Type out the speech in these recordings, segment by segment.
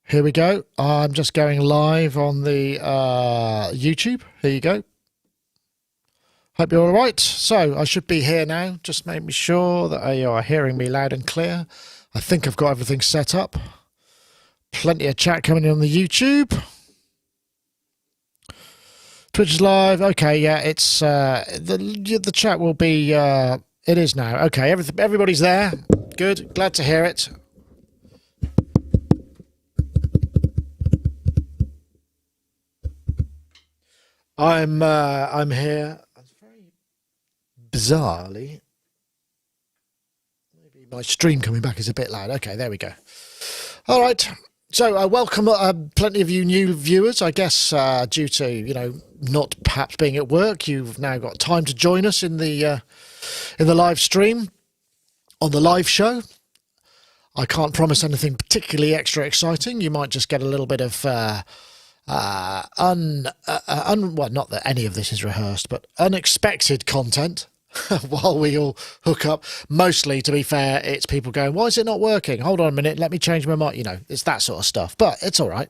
Here we go. I'm just going live on the YouTube. Here you go. Hope you're all right. So I should be here now. Just make me sure that you are hearing me loud and clear. I think I've got everything set up. Plenty of chat coming in on the YouTube. Twitch is live. Okay, yeah, it's the chat will be. It is now. Okay, everybody's there. Good. Glad to hear it. I'm here. Very bizarrely, maybe my stream coming back is a bit loud. Okay, there we go. All right. So welcome, plenty of you new viewers. I guess due to not perhaps being at work, you've now got time to join us in the live stream on the live show. I can't promise anything particularly extra exciting. You might just get a little bit of well, not that any of this is rehearsed, but unexpected content while we all hook up. Mostly, to be fair, it's people going, why is it not working? Hold on a minute, let me change my mind. It's that sort of stuff, but it's all right.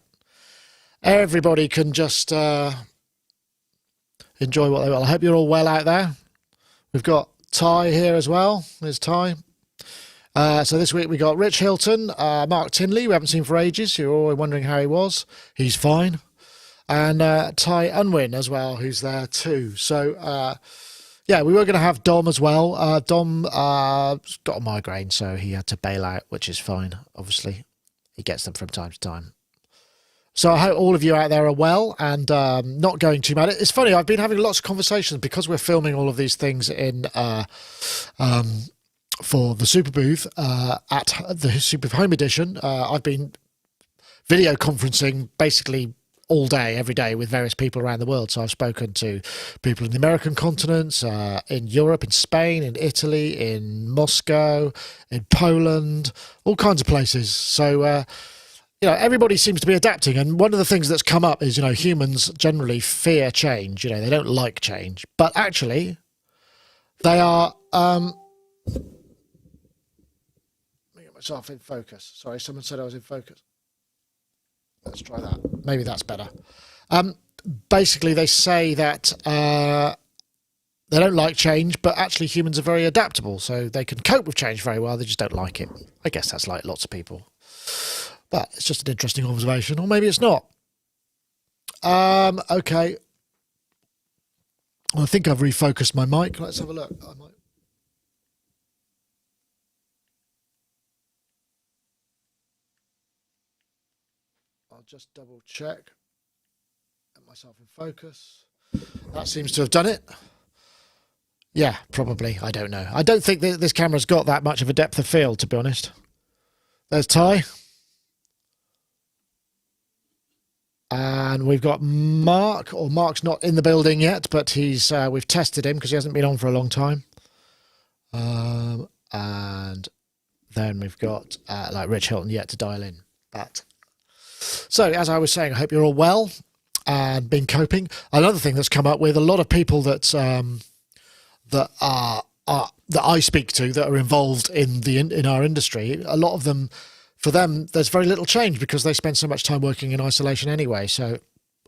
Everybody can just enjoy what they will. I hope you're all well out there. We've got Ty here as well. There's Ty. So this week we got Rich Hilton, Mark Tinley, we haven't seen for ages. You're always wondering how he was. He's fine. And Ty Unwin as well, who's there too. So, yeah, we were going to have Dom as well. Dom got a migraine, so he had to bail out, which is fine, obviously. He gets them from time to time. So I hope all of you out there are well and not going too mad. It's funny, I've been having lots of conversations because we're filming all of these things in for the Super Booth at the Super Home Edition. I've been video conferencing basically all day, every day, with various people around the world. So I've spoken to people in the American continents, in Europe, in Spain, in Italy, in Moscow, in Poland, all kinds of places. So, everybody seems to be adapting. And one of the things that's come up is, humans generally fear change. They don't like change. But actually, they are... Let me get myself in focus. Sorry, someone said I was in focus. Let's try that. Maybe that's better. Basically, they say that they don't like change, but actually humans are very adaptable, so they can cope with change very well. They just don't like it. I guess that's like lots of people. But it's just an interesting observation, or maybe it's not. Okay. Well, I think I've refocused my mic. Let's have a look. I'll just double check. Get myself in focus. That seems to have done it. Yeah, probably. I don't know. I don't think that this camera's got that much of a depth of field, to be honest. There's Ty. And we've got Mark, or Mark's not in the building yet, but he's we've tested him because he hasn't been on for a long time. And then we've got Rich Hilton yet to dial in. But so, as I was saying, I hope you're all well and been coping. Another thing that's come up with a lot of people that that I speak to that are involved in our industry. A lot of them, for them, there's very little change because they spend so much time working in isolation anyway. So,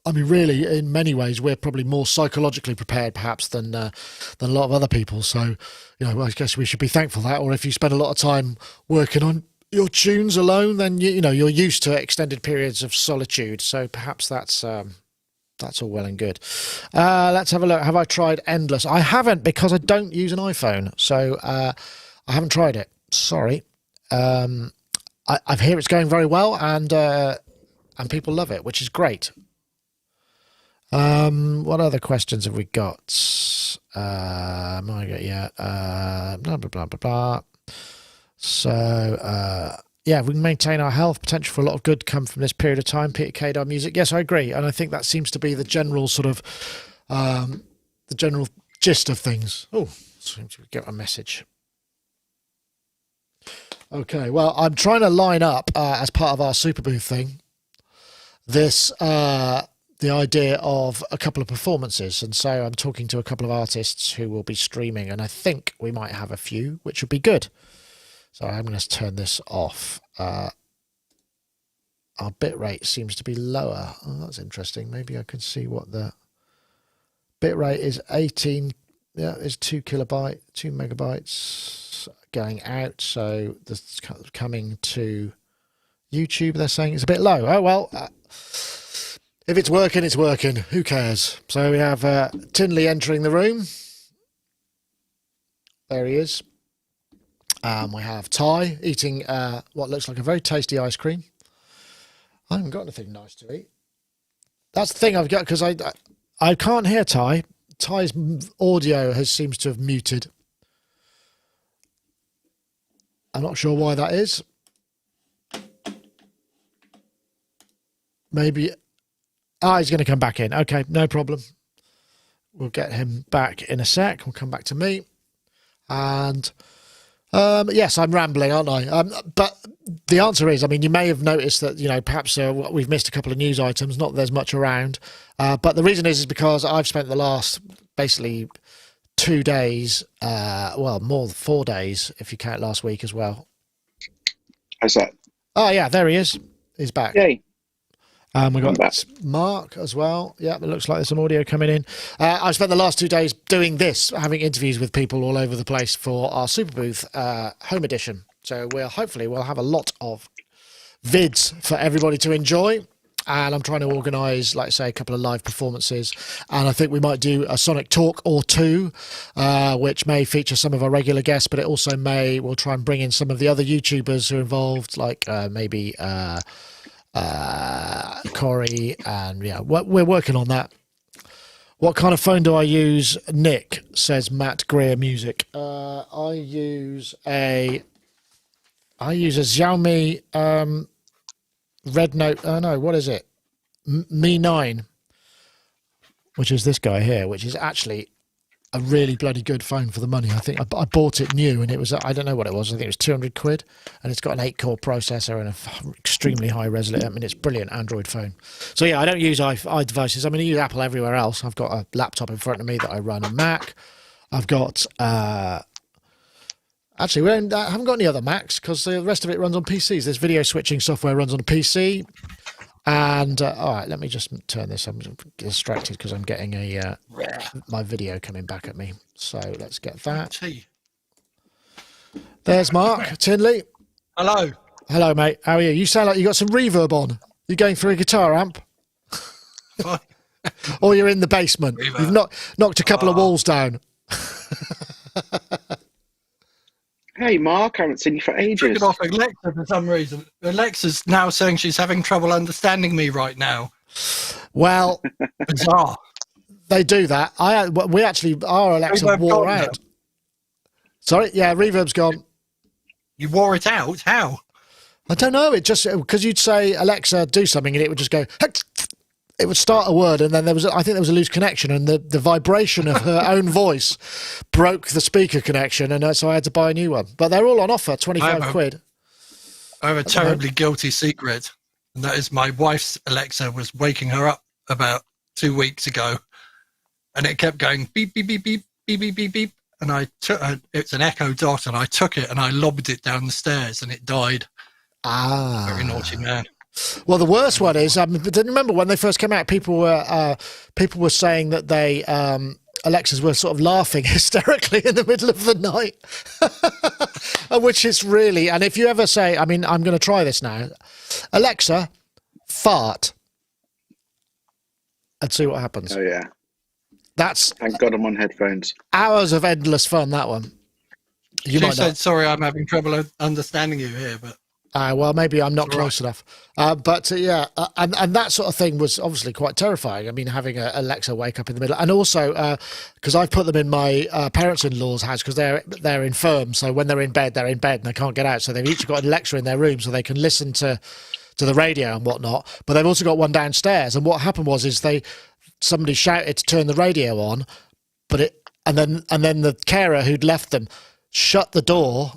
I mean, really, in many ways, we're probably more psychologically prepared, perhaps, than a lot of other people. So, I guess we should be thankful for that. Or if you spend a lot of time working on your tunes alone, then you're used to extended periods of solitude. So perhaps that's all well and good. Let's have a look. Have I tried Endless? I haven't, because I don't use an iPhone, so I haven't tried it. Sorry. I hear it's going very well, and people love it, which is great. What other questions have we got? Blah blah blah blah blah. So, yeah, we can maintain our health. Potential for a lot of good come from this period of time. Peter Kadar music. Yes, I agree. And I think that seems to be the general sort of, the general gist of things. Oh, seem to get a message. Okay, well, I'm trying to line up, as part of our Super Booth thing, this, the idea of a couple of performances. And so I'm talking to a couple of artists who will be streaming, and I think we might have a few, which would be good. So I'm going to turn this off. our bit rate seems to be lower. Oh, that's interesting. Maybe I can see what the bit rate is. 18. Yeah, it's 2 megabytes going out. So this coming to YouTube, they're saying it's a bit low. Oh well, if it's working, it's working. Who cares? So we have Tinley entering the room. There he is. We have Ty eating what looks like a very tasty ice cream. I haven't got anything nice to eat. That's the thing I've got, because I can't hear Ty. Ty's audio seems to have muted. I'm not sure why that is. Maybe... he's going to come back in. Okay, no problem. We'll get him back in a sec. We'll come back to me. And... yes, I'm rambling, aren't I? But the answer is, I mean, you may have noticed that, perhaps we've missed a couple of news items, not that there's much around. But the reason is because I've spent the last, basically, 2 days, more than 4 days, if you count last week as well. How's that? Oh, yeah, there he is. He's back. Yay. We've got Mark as well. Yeah, it looks like there's some audio coming in. I've spent the last 2 days doing this, having interviews with people all over the place for our Super Booth Home Edition. So hopefully we'll have a lot of vids for everybody to enjoy. And I'm trying to organise, like I say, a couple of live performances. And I think we might do a Sonic talk or two, which may feature some of our regular guests, but it also we'll try and bring in some of the other YouTubers who are involved, like maybe... Corey, and we're working on that. What kind of phone do I use, Nick? Says Matt Greer Music. I use a Xiaomi Red Note. Oh no, what is it? Mi 9, which is this guy here, which is actually a really bloody good phone for the money. I think I bought it new, and it was, I don't know what it was. I think it was 200 quid, and it's got an 8-core processor and an extremely high resolution. I mean, it's a brilliant Android phone. So yeah, I don't use iDevices. I mean, I use Apple everywhere else. I've got a laptop in front of me that I run on Mac. I've got, actually, I haven't got any other Macs, because the rest of it runs on PCs. This video switching software runs on a PC. And all right, let me just turn this. I'm distracted because I'm getting my video coming back at me. So let's get that. There's Mark Tinley. Hello, mate. How are you? You sound like you got some reverb on. You going through a guitar amp? Or you're in the basement. Reverb. You've knocked a couple of walls down. Hey, Mark, I haven't seen you for ages. Triggered off Alexa for some reason. Alexa's now saying she's having trouble understanding me right now. Well, bizarre. They do that. Our Alexa Reverb wore out. Now. Sorry, yeah, reverb's gone. You wore it out? How? I don't know. It just, because you'd say, Alexa, do something, and it would just go, it would start a word, and then I think there was a loose connection, and the vibration of her own voice broke the speaker connection, and so I had to buy a new one. But they're all on offer, 25 quid. I have a terribly guilty secret, and that is my wife's Alexa was waking her up about 2 weeks ago, and it kept going beep, beep, beep, beep, beep, beep, beep, beep, and I took it's an Echo Dot, and I took it and I lobbed it down the stairs, and it died. Very naughty man. Well, the worst one is, didn't remember when they first came out, people were saying that they Alexas were sort of laughing hysterically in the middle of the night, which is really. And if you ever say, I mean, I'm going to try this now, Alexa, fart, and see what happens. Oh yeah, that's. Thank God I'm on headphones. Hours of endless fun. That one. She said, "Sorry, I'm having trouble understanding you here," but. Well, maybe I'm not close enough. But yeah, and that sort of thing was obviously quite terrifying. I mean, having Alexa wake up in the middle, and also because I've put them in my parents-in-law's house because they're infirm, so when they're in bed and they can't get out. So they've each got an Alexa in their room so they can listen to the radio and whatnot. But they've also got one downstairs. And what happened was somebody shouted to turn the radio on, and then the carer who'd left them shut the door.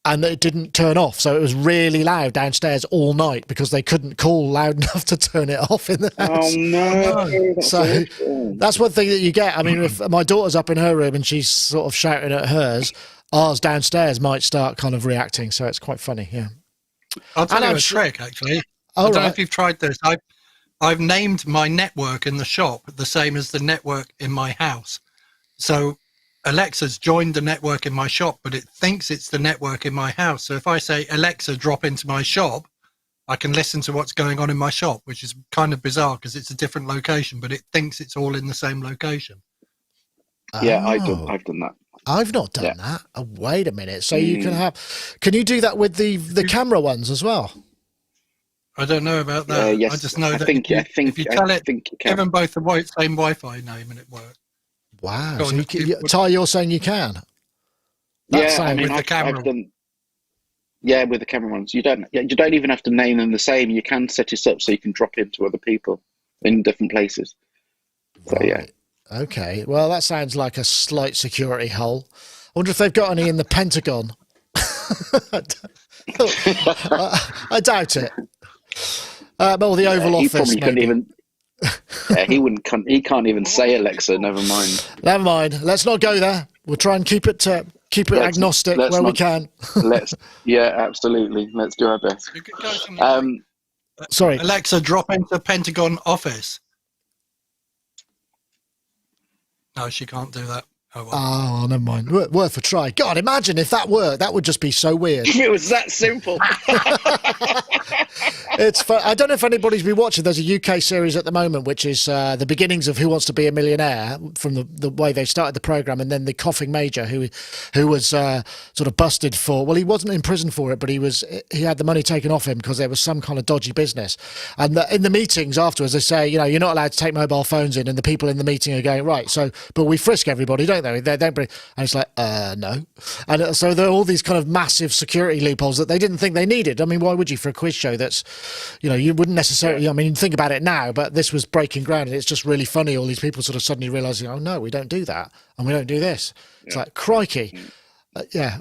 And it didn't turn off, so it was really loud downstairs all night because they couldn't call loud enough to turn it off in the house. Oh no! That's one thing that you get. I mean, if my daughter's up in her room and she's sort of shouting at hers, ours downstairs might start kind of reacting. So it's quite funny, yeah. I'll tell you a trick, actually. Oh, I don't know right. if you've tried this. I've named my network in the shop the same as the network in my house. So Alexa's joined the network in my shop, but it thinks it's the network in my house. So if I say, Alexa, drop into my shop, I can listen to what's going on in my shop, which is kind of bizarre because it's a different location, but it thinks it's all in the same location. Yeah, Oh. I've done that. I've not done Yeah. that. Oh, wait a minute. So you can you do that with the camera ones as well? I don't know about that. Yes, I just know I that think if you tell it, you give can. them both the same Wi-Fi name and it works. Wow. Go So on, Ty, you're saying you can? That Yeah, I sounds- mean, with the camera. I've done. Yeah, with the camera ones, you don't even have to name them the same. You can set it up so you can drop into other people in different places. So yeah. Right. Okay. Well, that sounds like a slight security hole. I wonder if they've got any in the Pentagon. I doubt it. Or the Oval He Office, probably couldn't maybe. even. Yeah, he can't even say Alexa. Never mind. Never mind. Let's not go there. We'll try and keep it agnostic where we can. Yeah, absolutely. Let's do our best. You could go something like, Sorry. Alexa, drop into Pentagon office. No, she can't do that. Oh, well. Oh, never mind. Worth a try. God, imagine if that worked. That would just be so weird. It was that simple. It's fun. I don't know if anybody's been watching. There's a UK series at the moment, which is the beginnings of Who Wants to Be a Millionaire, from the way they started the program, and then the coughing major who was sort of busted for. Well, he wasn't in prison for it, but he had the money taken off him because there was some kind of dodgy business. And in the meetings afterwards, they say, you're not allowed to take mobile phones in, and the people in the meeting are going, right. So, but we frisk everybody, don't they? They don't bring. And it's like, no. And so there are all these kind of massive security loopholes that they didn't think they needed. I mean, why would you for a quiz show that's, you wouldn't necessarily, I mean, think about it now, but this was breaking ground, and it's just really funny. All these people sort of suddenly realizing, oh no, we don't do that, and we don't do this. It's like, crikey. Yeah.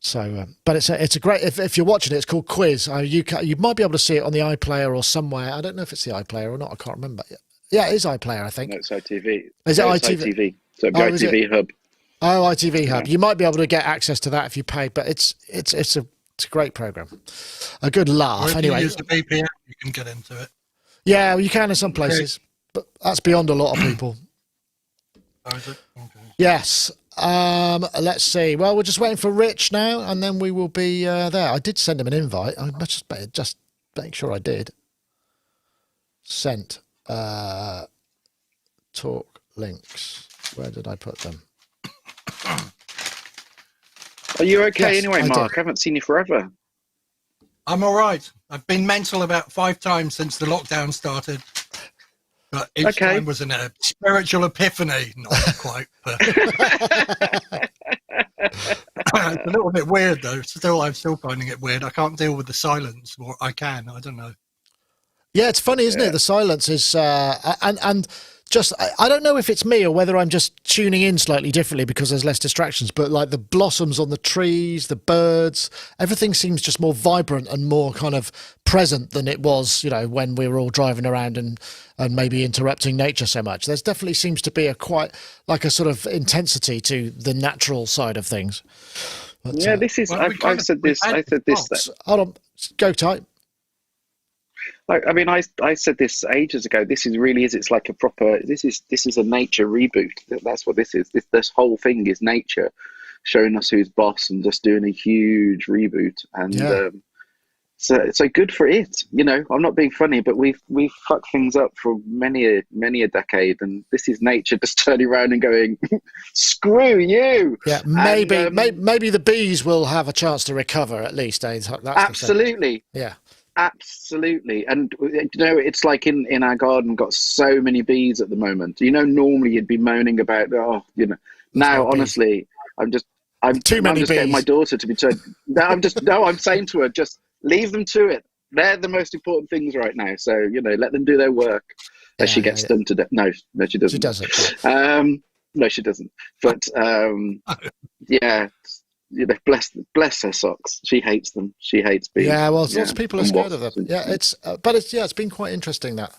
So, but it's a great, if you're watching it, it's called Quiz. You might be able to see it on the iPlayer or somewhere. I don't know if it's the iPlayer or not. I can't remember. Yeah, it is iPlayer, I think. No, it's ITV. Is it No, ITV? It's ITV. So go ITV Hub. Oh, ITV Hub. You might be able to get access to that if you pay, but it's a great program. A good laugh. Or if Anyway, you use the VPN, you can get into it. yeah, you can in some places, but that's beyond a lot of people. Oh, is it? Okay. Yes. Let's see. Well, we're just waiting for Rich now, and then we will be there. I did send him an invite. I must just make sure I did. Sent. Talk links. Where did I put them? Are you okay Yes, anyway, I Mark? did. I haven't seen you forever. I'm all right. I've been mental about 5 times since the lockdown started. But each time was a spiritual epiphany. Not quite. But it's a little bit weird, though. I'm still finding it weird. I can't deal with the silence. Or I can. I don't know. Yeah, it's funny, isn't it? The silence is, and just, I don't know if it's me or whether I'm just tuning in slightly differently because there's less distractions, but like the blossoms on the trees, the birds, everything seems just more vibrant and more kind of present than it was, when we were all driving around and maybe interrupting nature so much. There's definitely seems to be a sort of intensity to the natural side of things. But, Yeah, this is. well, I've said this. I said this. hold on, go tight. I mean, I said this ages ago. This is. It's like a proper. This is a nature reboot. That's what this is. This whole thing is nature showing us who's boss and just doing a huge reboot. And so good for it. I'm not being funny, but we've fucked things up for many a decade, and this is nature just turning around and going, "Screw you." Yeah, maybe the bees will have a chance to recover at least. That's absolutely. Yeah. Absolutely. And it's like in our garden got so many bees at the moment. Normally you'd be moaning about now honestly I'm just getting my daughter to be told I'm saying to her, just leave them to it. They're the most important things right now. So, let them do their work. As she gets done to death. No, she doesn't. She doesn't. No, she doesn't. But yeah. Bless her socks. She hates them. She hates bees. Yeah, well, lots of people are scared of them. Yeah, it's been quite interesting that.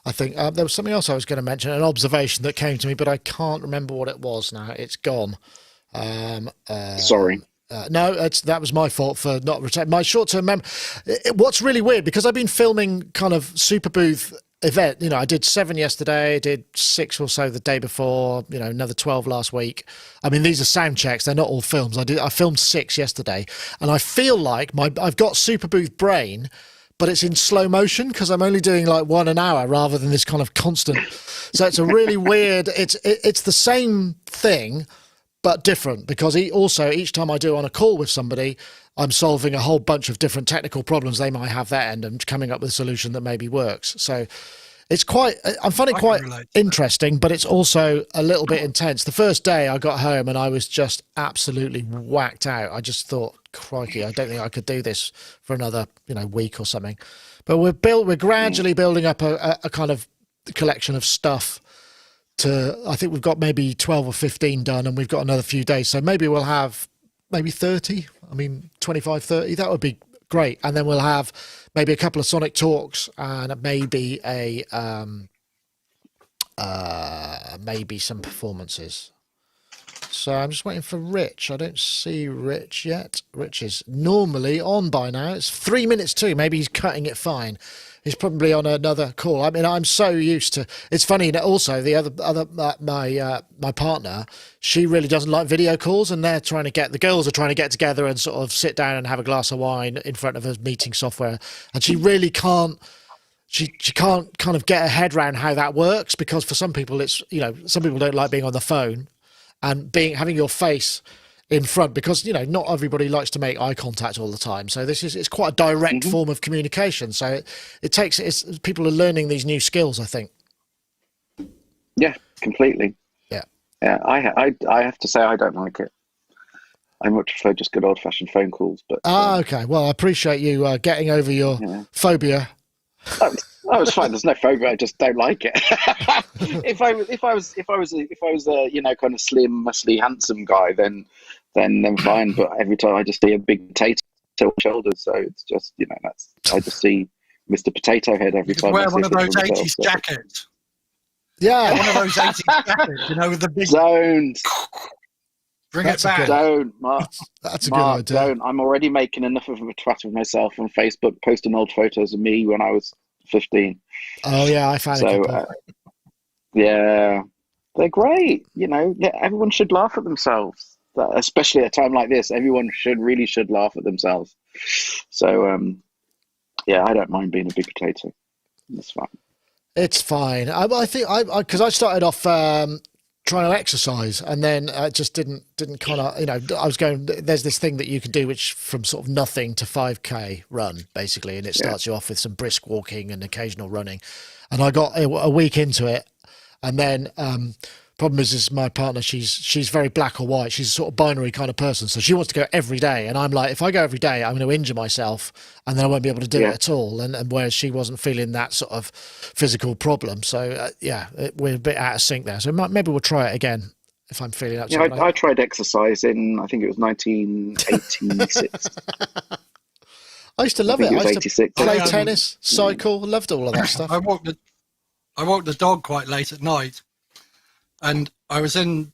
I think there was something else I was going to mention, an observation that came to me, but I can't remember what it was now. It's gone. Sorry. No, that was my fault for not retaining my short-term memory. What's really weird, because I've been filming kind of super booth event. I did 7 yesterday, did 6 or so the day before. Another 12 last week. I mean, these are sound checks; they're not all films. I filmed 6 yesterday, and I feel like I've got super booth brain, but it's in slow motion because I'm only doing like 1 an hour rather than this kind of constant. So it's a really weird. It's the same thing, but different, because each time I do on a call with somebody, I'm solving a whole bunch of different technical problems they might have that end and coming up with a solution that maybe works. So it's I'm finding it quite interesting, but it's also a little bit intense. The first day I got home and I was just absolutely whacked out. I just thought, crikey, I don't think I could do this for another, week or something. But we're gradually building up a kind of collection of stuff. I think we've got maybe 12 or 15 done, and we've got another few days. So maybe we'll have 30. 25, 30. That would be great. And then we'll have maybe a couple of Sonic talks and maybe maybe some performances. So I'm just waiting for Rich. I don't see Rich yet. Rich is normally on by now. It's 3 minutes too. Maybe he's cutting it fine. He's probably on another call. I mean, I'm so used to. It's funny that also my partner, she really doesn't like video calls, and the girls are trying to get together and sort of sit down and have a glass of wine in front of a meeting software, and she really can't. She can't kind of get her head around how that works, because for some people it's some people don't like being on the phone and having your face in front, because not everybody likes to make eye contact all the time. So it's quite a direct form of communication. So people are learning these new skills, I think. Yeah, completely. Yeah. I have to say I don't like it. I much prefer just good old fashioned phone calls. But okay. Well, I appreciate you getting over your phobia. Oh, it's fine. There's no phobia. I just don't like it. if I was a kind of slim, muscly, handsome guy, then fine. But every time I just see a big potato on my shoulders, so it's just I just see Mr. Potato Head every time. Wear one of those 80s jackets. Yeah, one of those 80s jackets, with the big. Don't bring it back. Don't, Mark. That's a good idea. Don't. I'm already making enough of a twat of myself on Facebook, posting old photos of me when I was 15. Oh yeah, I found it. Yeah, they're great. Everyone should laugh at themselves, especially at a time like this. Everyone should laugh at themselves. So I don't mind being a big potato. It's fine. It's fine. I think because I started off trying to exercise, and then just didn't kind of I was going. There's this thing that you can do, which from sort of nothing to 5K run basically, and it starts you off with some brisk walking and occasional running. And I got a week into it, and then problem is my partner, she's very black or white. She's a sort of binary kind of person, so she wants to go every day, and I'm like, if I go every day, I'm going to injure myself, and then I won't be able to do it at all. And whereas she wasn't feeling that sort of physical problem, so we're a bit out of sync there. So maybe we'll try it again if I'm feeling up. Yeah, I tried exercise in, I think it was 1986. I used to love it. I used to play tennis, Mm. cycle, loved all of that stuff. I walked the dog quite late at night, and I was on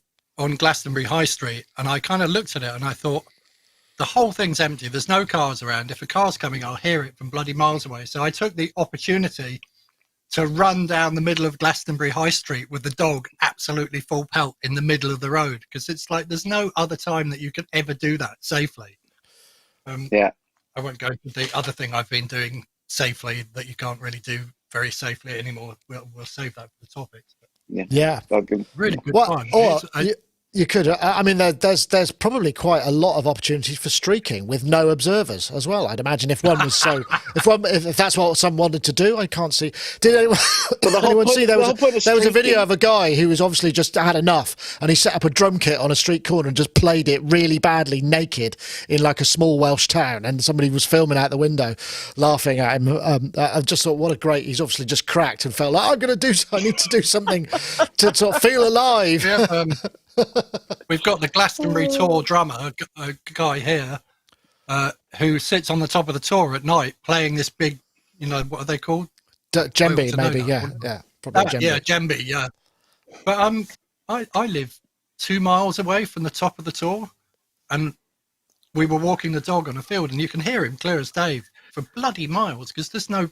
Glastonbury High Street, and I kind of looked at it and I thought, the whole thing's empty. There's no cars around. If a car's coming, I'll hear it from bloody miles away. So I took the opportunity to run down the middle of Glastonbury High Street with the dog absolutely full pelt in the middle of the road, because it's like there's no other time that you could ever do that safely. I won't go into the other thing I've been doing safely that you can't really do very safely anymore. We'll save that for the topics. Yeah. Really good fun. You could. I mean, there's probably quite a lot of opportunities for streaking with no observers as well. I'd imagine if one was if that's what someone wanted to do, I can't see. Did anyone see there was a video of a guy who was obviously just had enough, and he set up a drum kit on a street corner and just played it really badly naked in like a small Welsh town, and somebody was filming out the window, laughing at him. I just thought, what a great. He's obviously just cracked and felt like I need to do something to sort of feel alive. Yeah, we've got the Glastonbury Tour drummer, a guy here, who sits on the top of the tour at night playing this big, what are they called? Djembe, maybe, yeah, probably djembe. Yeah, djembe, yeah. But I live 2 miles away from the top of the tour, and we were walking the dog on a field, and you can hear him clear as day for bloody miles because there's no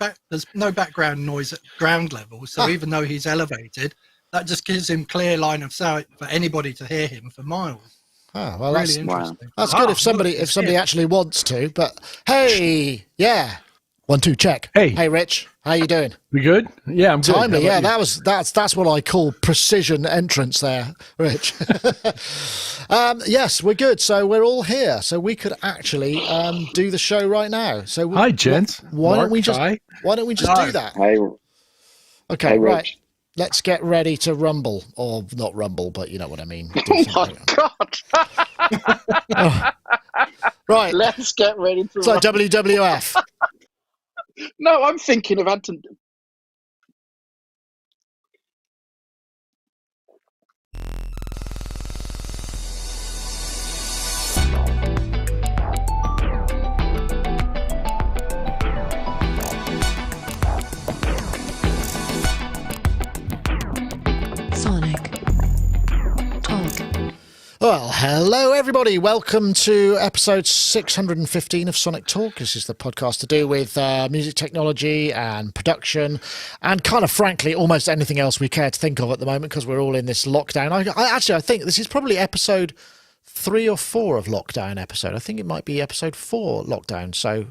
background noise at ground level. So even though he's elevated, that just gives him clear line of sight for anybody to hear him for miles. Oh, well, Really that's interesting. That's good if somebody actually wants to. But hey, yeah, 1 2 check. Hey, Rich, how you doing? We good? Yeah, I'm good. Timely, yeah. That's what I call precision entrance there, Rich. Yes, we're good. So we're all here. So we could actually do the show right now. So hi, gents. Why don't we just do that? Hey, Okay, hey, right. Rich. Let's get ready to rumble, or not rumble, but you know what I mean. Oh my God! Right. Let's get ready to. It's like WWF. No, I'm thinking of Anton. Well, hello everybody. Welcome to episode 615 of Sonic Talk. This is the podcast to do with music technology and production and kind of frankly almost anything else we care to think of at the moment because we're all in this lockdown. I think this is probably episode 3 or 4 of lockdown episode. I think it might be episode 4 lockdown. So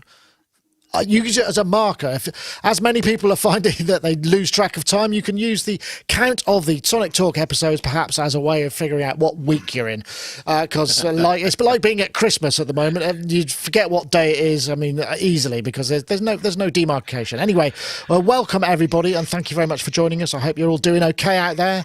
use it as a marker. If, as many people are finding that they lose track of time, you can use the count of the Sonic Talk episodes perhaps as a way of figuring out what week you're in. Because it's like being at Christmas at the moment. You forget what day it is. I mean, easily because there's no demarcation. Anyway, well, welcome everybody, and thank you very much for joining us. I hope you're all doing okay out there.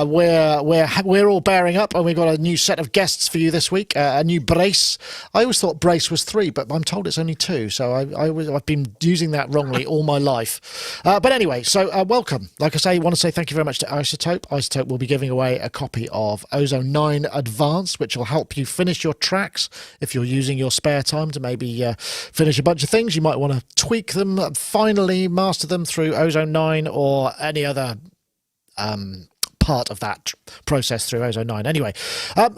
We're all bearing up, and we've got a new set of guests for you this week. A new brace. I always thought brace was 3, but I'm told it's only 2. So I've been using that wrongly all my life. But anyway, so welcome. Like I say, I want to say thank you very much to Isotope. Isotope will be giving away a copy of Ozone 9 Advanced, which will help you finish your tracks if you're using your spare time to maybe finish a bunch of things. You might want to tweak them, finally master them through Ozone 9 or any other part of that process through Ozone 9. Anyway,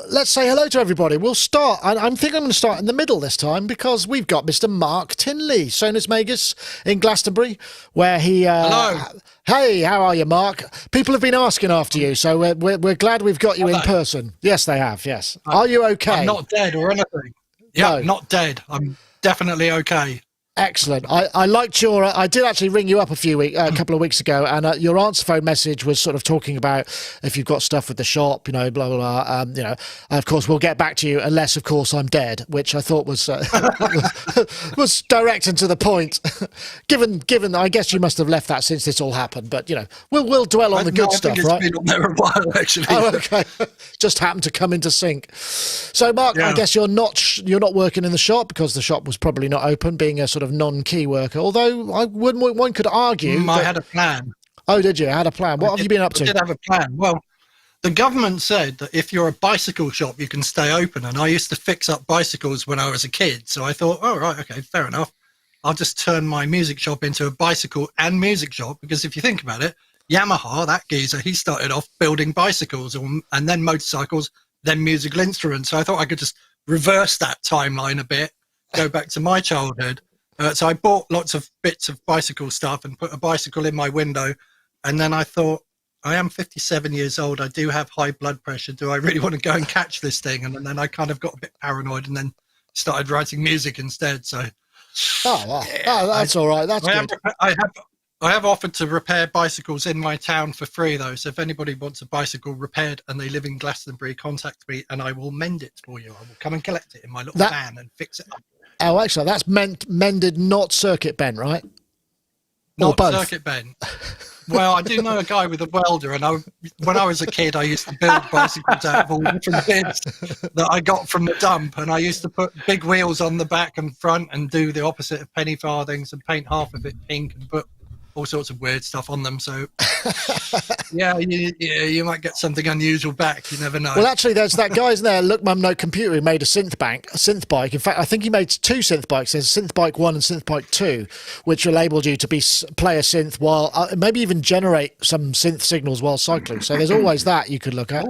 let's say hello to everybody. We'll start. I think I'm going to start in the middle this time because we've got Mr. Mark Tinley, Sonus Magus in Glastonbury, where he... Hello. Hey, how are you, Mark? People have been asking after you, so we're glad we've got you in person. Yes, they have, yes. Are you okay? I'm not dead or anything. Yeah, No. not dead. I'm definitely okay. Excellent. I liked your. I did actually ring you up a couple of weeks ago, and your answer phone message was sort of talking about if you've got stuff with the shop, blah blah blah. Of course, we'll get back to you unless, of course, I'm dead, which I thought was was direct and to the point. given, I guess you must have left that since this all happened, but we'll dwell on the good stuff, right? It's been on there a while, actually. Oh, okay. Just happened to come into sync. So, Mark, I guess you're not working in the shop because the shop was probably not open, being a sort of non-key worker. Although one could argue. I had a plan. Oh, did you? I had a plan. What have you been up to? I did have a plan. Well, the government said that if you're a bicycle shop, you can stay open. And I used to fix up bicycles when I was a kid. So I thought, oh, right, okay, fair enough. I'll just turn my music shop into a bicycle and music shop. Because if you think about it, Yamaha, that geezer, he started off building bicycles and then motorcycles, then musical instruments. So I thought I could just reverse that timeline a bit, go back to my childhood. So I bought lots of bits of bicycle stuff and put a bicycle in my window. And then I thought, I am 57 years old. I do have high blood pressure. Do I really want to go and catch this thing? And then I kind of got a bit paranoid and then started writing music instead. So, that's all right. That's good. I have offered to repair bicycles in my town for free, though. So if anybody wants a bicycle repaired and they live in Glastonbury, contact me and I will mend it for you. I will come and collect it in my little van and fix it up. Oh, actually, that's mended, not circuit bent, right? Not circuit bent. Well, I do know a guy with a welder, and when I was a kid, I used to build bicycles out of all different bits that I got from the dump, and I used to put big wheels on the back and front and do the opposite of penny farthings and paint half of it pink and put all sorts of weird stuff on them. So, yeah, you might get something unusual back. You never know. Well, actually, there's that guy, isn't there? Look, Mum, no computer. Who made a synth bike. In fact, I think he made 2 synth bikes. There's Synth Bike 1 and Synth Bike 2, which enabled you to play a synth while maybe even generate some synth signals while cycling. So there's always that you could look at.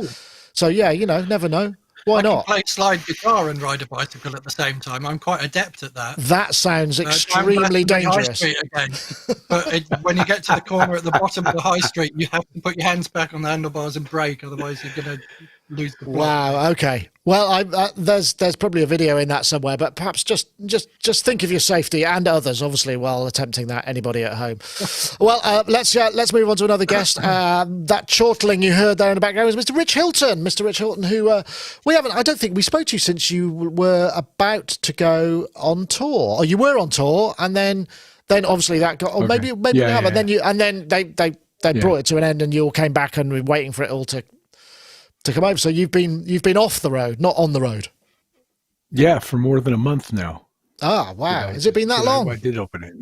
So yeah, never know. Why I can not? play slide guitar and ride a bicycle at the same time. I'm quite adept at that. That sounds extremely High dangerous. Street again. But when you get to the corner at the bottom of the high street, you have to put your hands back on the handlebars and brake, otherwise you're going to lose the plot. Wow. Okay. Well, there's probably a video in that somewhere, but perhaps just think of your safety and others, obviously, while attempting that. Anybody at home. Well, let's move on to another guest. That chortling you heard there in the background was Mr. Rich Hilton. Mr. Rich Hilton, who I don't think we spoke to you since you were about to go on tour, or you were on tour, and then obviously that got, or okay. maybe we have, and then they brought it to an end, and you all came back and we're waiting for it all to come over. So you've been off the road, not on the road. Yeah, for more than a month now. Ah, wow. Has it been that long? I did open it.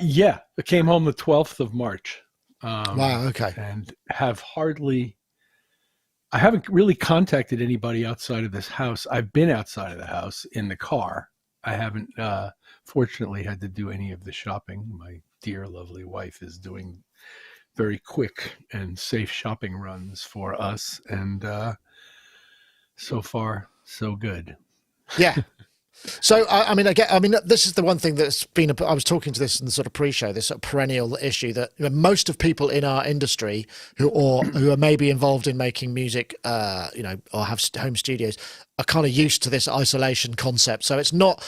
Yeah, I came home the 12th of March. Wow, okay. And I haven't really contacted anybody outside of this house. I've been outside of the house in the car. I haven't, fortunately, had to do any of the shopping. My dear, lovely wife is doing very quick and safe shopping runs for us. And so far, so good. Yeah. So, this is the one thing that's been, I was talking to this in the sort of pre-show, this sort of perennial issue that most of people in our industry who are maybe involved in making music, or have home studios are kind of used to this isolation concept. So it's not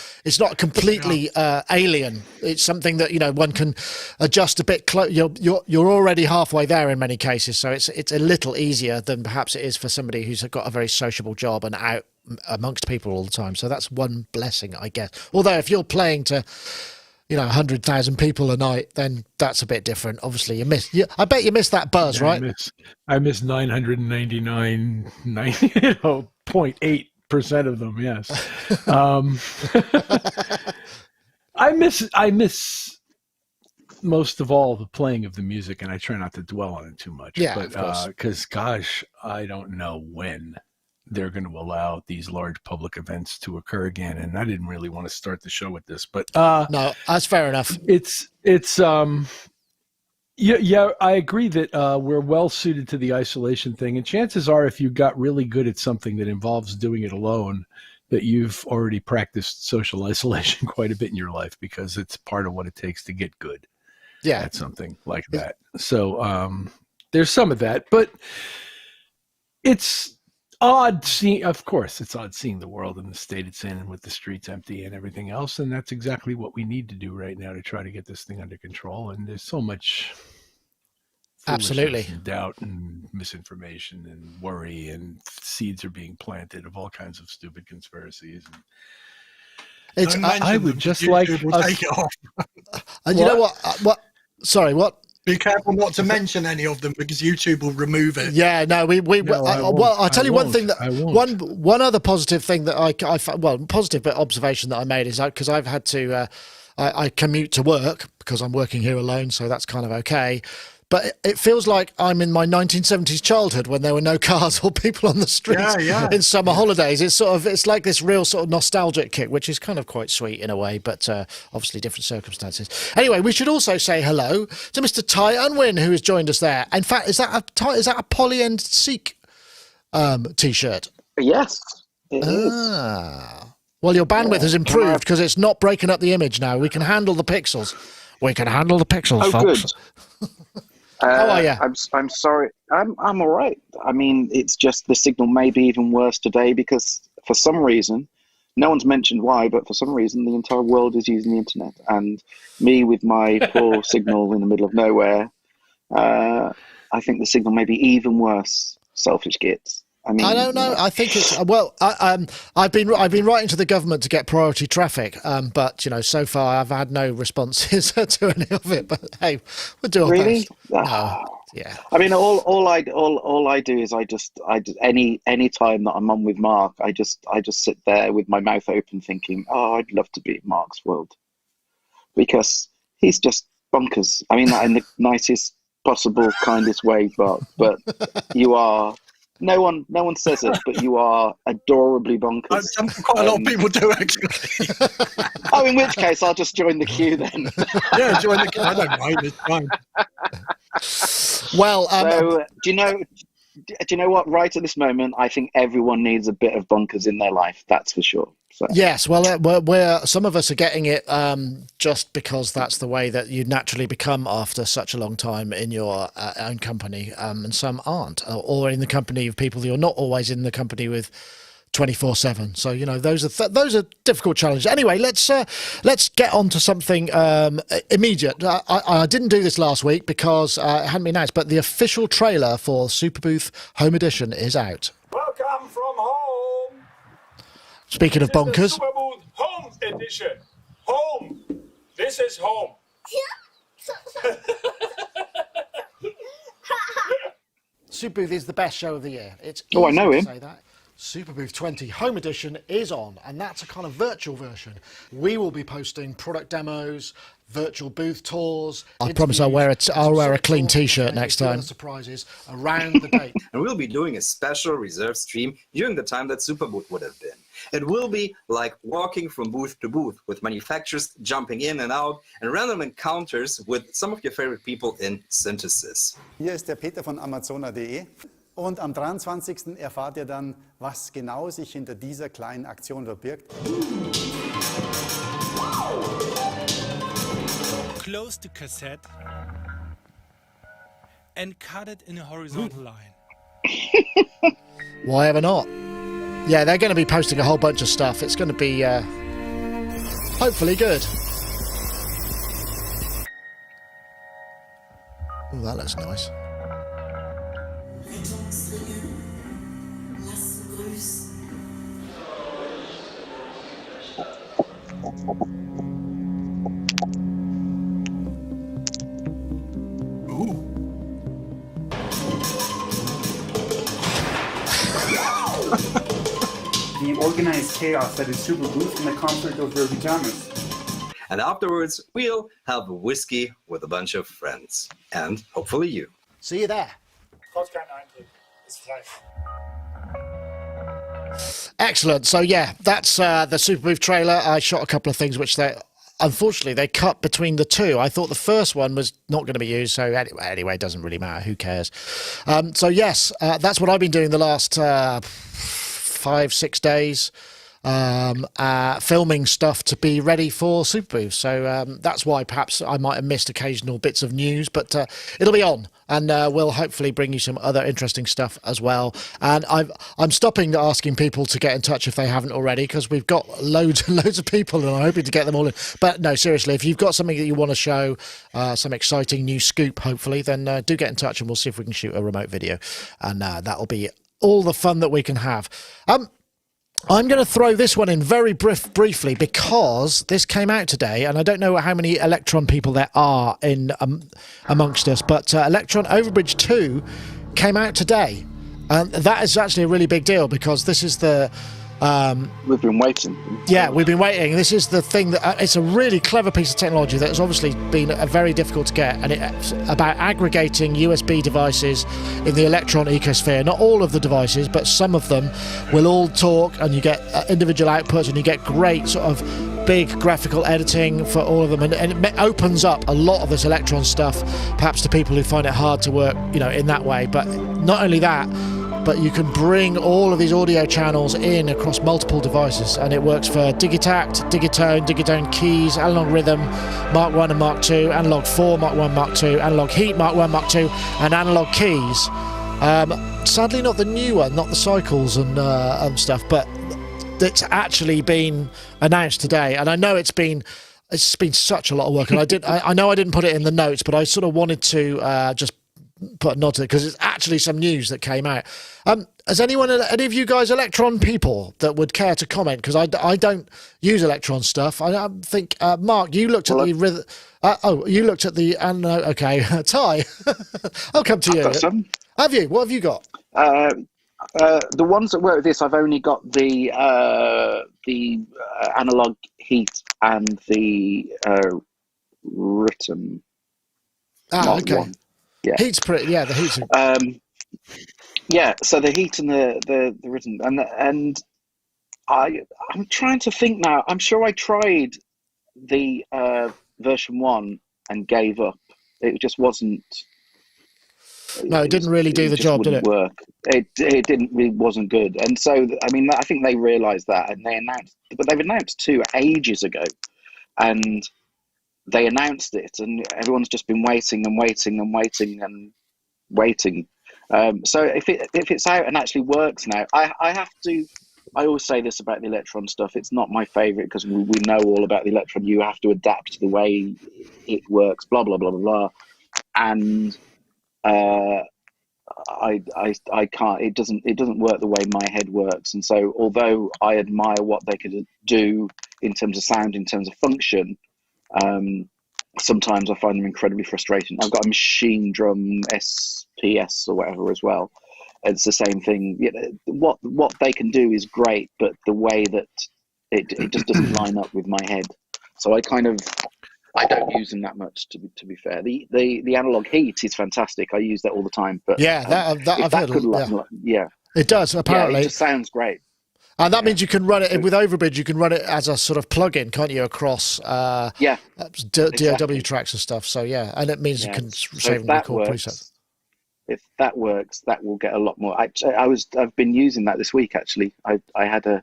completely alien. It's something that, one can adjust a bit. You're already halfway there in many cases. So it's a little easier than perhaps it is for somebody who's got a very sociable job and out amongst people all the time. So that's one blessing, I guess. Although if you're playing to 100,000 people a night, then that's a bit different. Obviously I bet you missed that buzz, right? I miss 999 0.8% of them. Yes. I miss most of all the playing of the music, and I try not to dwell on it too much. Yeah, but because gosh, I don't know when they're going to allow these large public events to occur again. And I didn't really want to start the show with this, but no, that's fair enough. It's yeah, I agree that we're well suited to the isolation thing. And chances are, if you got really good at something that involves doing it alone, that you've already practiced social isolation quite a bit in your life, because it's part of what it takes to get good at something like that. So there's some of that, but it's odd seeing the world in the state it's in, and with the streets empty and everything else. And that's exactly what we need to do right now to try to get this thing under control. And there's so much absolutely and doubt and misinformation and worry, and seeds are being planted of all kinds of stupid conspiracies. And I would just like us, take it off. And you know what? Sorry, what? Be careful not to mention any of them, because YouTube will remove it. Yeah, no, I'll tell you one thing that one other positive thing that I found, positive but observation that I made is because I've had to, I commute to work because I'm working here alone, so that's kind of okay. But it feels like I'm in my 1970s childhood when there were no cars or people on the streets in summer holidays. It's like this real sort of nostalgic kick, which is kind of quite sweet in a way, but obviously different circumstances. Anyway, we should also say hello to Mr. Ty Unwin, who has joined us there. In fact, is that a Polly and Seek t-shirt? Yes, it is. Well, your bandwidth has improved because it's not breaking up the image now. We can handle the pixels. We can handle the pixels, folks. Good. How are you? I'm sorry. I'm all right. I mean, it's just the signal may be even worse today because for some reason, no one's mentioned why, but for some reason, the entire world is using the internet, and me with my poor signal in the middle of nowhere. I think the signal may be even worse. Selfish gits. I mean, I don't know. I think it's I've been writing to the government to get priority traffic, but so far I've had no responses to any of it. But hey, we'll do our best. Yeah. I mean, all I do is I just any time that I'm on with Mark, I just sit there with my mouth open, thinking, oh, I'd love to be in Mark's world, because he's just bonkers. I mean that in the nicest possible, kindest way, but you are. No one says it, but you are adorably bonkers. Quite a lot of people do, actually. Oh, in which case, I'll just join the queue then. Yeah, join the queue. I don't mind. It's fine. Well, so, do do you know what? Right at this moment, I think everyone needs a bit of bonkers in their life. That's for sure. So. Yes, well, we're some of us are getting it just because that's the way that you naturally become after such a long time in your own company, and some aren't, or in the company of people that you're not always in the company with 24/7. So those are difficult challenges. Anyway, let's get on to something immediate. I didn't do this last week because it hadn't been announced, but the official trailer for Superbooth Home Edition is out. Welcome from home. Speaking of bonkers, Superbooth Home Edition. Home. This is home. Superbooth is the best show of the year. It's Oh, I easy know to him. say that. Superbooth 20 Home Edition is on, and that's a kind of virtual version. We will be posting product demos, virtual booth tours. I promise I'll wear a clean T-shirt next time. Surprises around the date. And we'll be doing a special reserve stream during the time that Superbooth would have been. It will be like walking from booth to booth, with manufacturers jumping in and out and random encounters with some of your favorite people in Synthesis. Hier ist der Peter von Amazona.de. Und am 23. erfahrt ihr dann, was genau sich hinter dieser kleinen Aktion verbirgt. Close the cassette and cut it in a horizontal line. Why ever not? Yeah, they're going to be posting a whole bunch of stuff. It's going to be hopefully good. Oh, that looks nice. The organized chaos that is Superbooth in the comfort of your pajamas. And afterwards, we'll have a whiskey with a bunch of friends. And hopefully you. See you there. Excellent. So yeah, that's the Superbooth trailer. I shot a couple of things which unfortunately they cut between the two. I thought the first one was not going to be used, so anyway, it doesn't really matter. Who cares? So yes, that's what I've been doing the last 5-6 days, filming stuff to be ready for Superbooth. So that's why perhaps I might have missed occasional bits of news, but it'll be on, and we'll hopefully bring you some other interesting stuff as well. And I'm stopping asking people to get in touch if they haven't already, because we've got loads and loads of people, and I'm hoping to get them all in. But no, seriously, if you've got something that you want to show, some exciting new scoop, hopefully, then do get in touch, and we'll see if we can shoot a remote video, and that'll be all the fun that we can have. I'm going to throw this one in very briefly because this came out today, and I don't know how many Electron people there are in amongst us, but Electron Overbridge 2 came out today, and that is actually a really big deal because this is the we've been waiting. Yeah, we've been waiting. This is the thing that it's a really clever piece of technology that has obviously been very difficult to get, and it's about aggregating USB devices in the Electron ecosphere. Not all of the devices, but some of them will all talk, and you get individual outputs, and you get great sort of big graphical editing for all of them, and it opens up a lot of this Electron stuff, perhaps to people who find it hard to work, in that way. But not only that, but you can bring all of these audio channels in across multiple devices, and it works for Digitact, Digitone keys, Analog Rhythm Mark 1 and Mark 2, Analog 4 Mark 1, Mark 2, Analog Heat Mark 1, Mark 2, and Analog Keys. Sadly not the new one, not the cycles and stuff, but it's actually been announced today, and I know it's been such a lot of work, and I know I didn't put it in the notes, but I sort of wanted to just put a nod to it because it's actually some news that came out. Has any of you guys Electron people that would care to comment? Because I don't use Electron stuff. I think Mark, you looked at the rhythm. You looked at the okay. Ty, I'll come to you. Got some. Have you? What have you got? The ones that work with this, I've only got the analog heat and the rhythm. Okay. One. Yeah. Heat's pretty. Yeah, the heat's. Yeah. So the heat and the rhythm, and I'm trying to think now. I'm sure I tried the version 1 and gave up. It just wasn't. No, it didn't really do the just job, did wouldn't it? work. It wasn't good. And so, I mean, I think they realised that, and they announced, but they've announced two ages ago, and they announced it, and everyone's just been waiting and waiting and waiting and waiting. So if it's out and actually works now, I have to. I always say this about the Electron stuff. It's not my favorite because we know all about the Electron. You have to adapt to the way it works. Blah blah blah blah blah. And I can't. It doesn't work the way my head works. And so, although I admire what they could do in terms of sound, in terms of function, sometimes I find them incredibly frustrating. I've got a machine drum SPS or whatever as well. It's the same thing. You know, what they can do is great, but the way that it just doesn't line up with my head. So I don't use them that much, to be fair. The analog heat is fantastic. I use that all the time. But yeah, I've heard. Yeah, it does. Apparently, it just sounds great. And that means you can run it with Overbridge. You can run it as a sort of plug-in, can't you, across DAW tracks and stuff. So yeah, and it means you can save and record presets. If that works, that will get a lot more. I've been using that this week actually. I had a.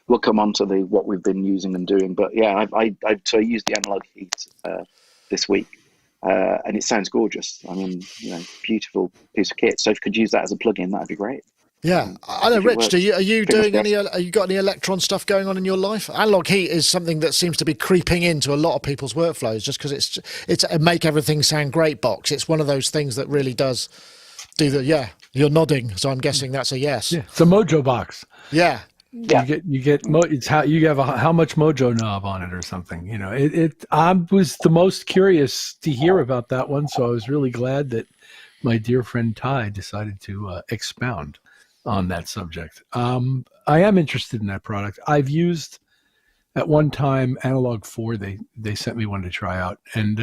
We'll come on to what we've been using and doing, but yeah, I used the analog heat this week, and it sounds gorgeous. I mean, beautiful piece of kit. So if you could use that as a plug-in, that'd be great. Yeah, I know. Rich, are you doing any? Are you got any Electron stuff going on in your life? Analog heat is something that seems to be creeping into a lot of people's workflows, just because it's a make everything sound great box. It's one of those things that really does do the. Yeah, you're nodding, so I'm guessing that's a yes. Yeah, it's a Mojo box. Yeah. Yeah. It's how you have how much Mojo knob on it or something. You know, I was the most curious to hear about that one, so I was really glad that my dear friend Ty decided to expound on that subject. I am interested in that product. I've used at one time Analog 4. They sent me one to try out, and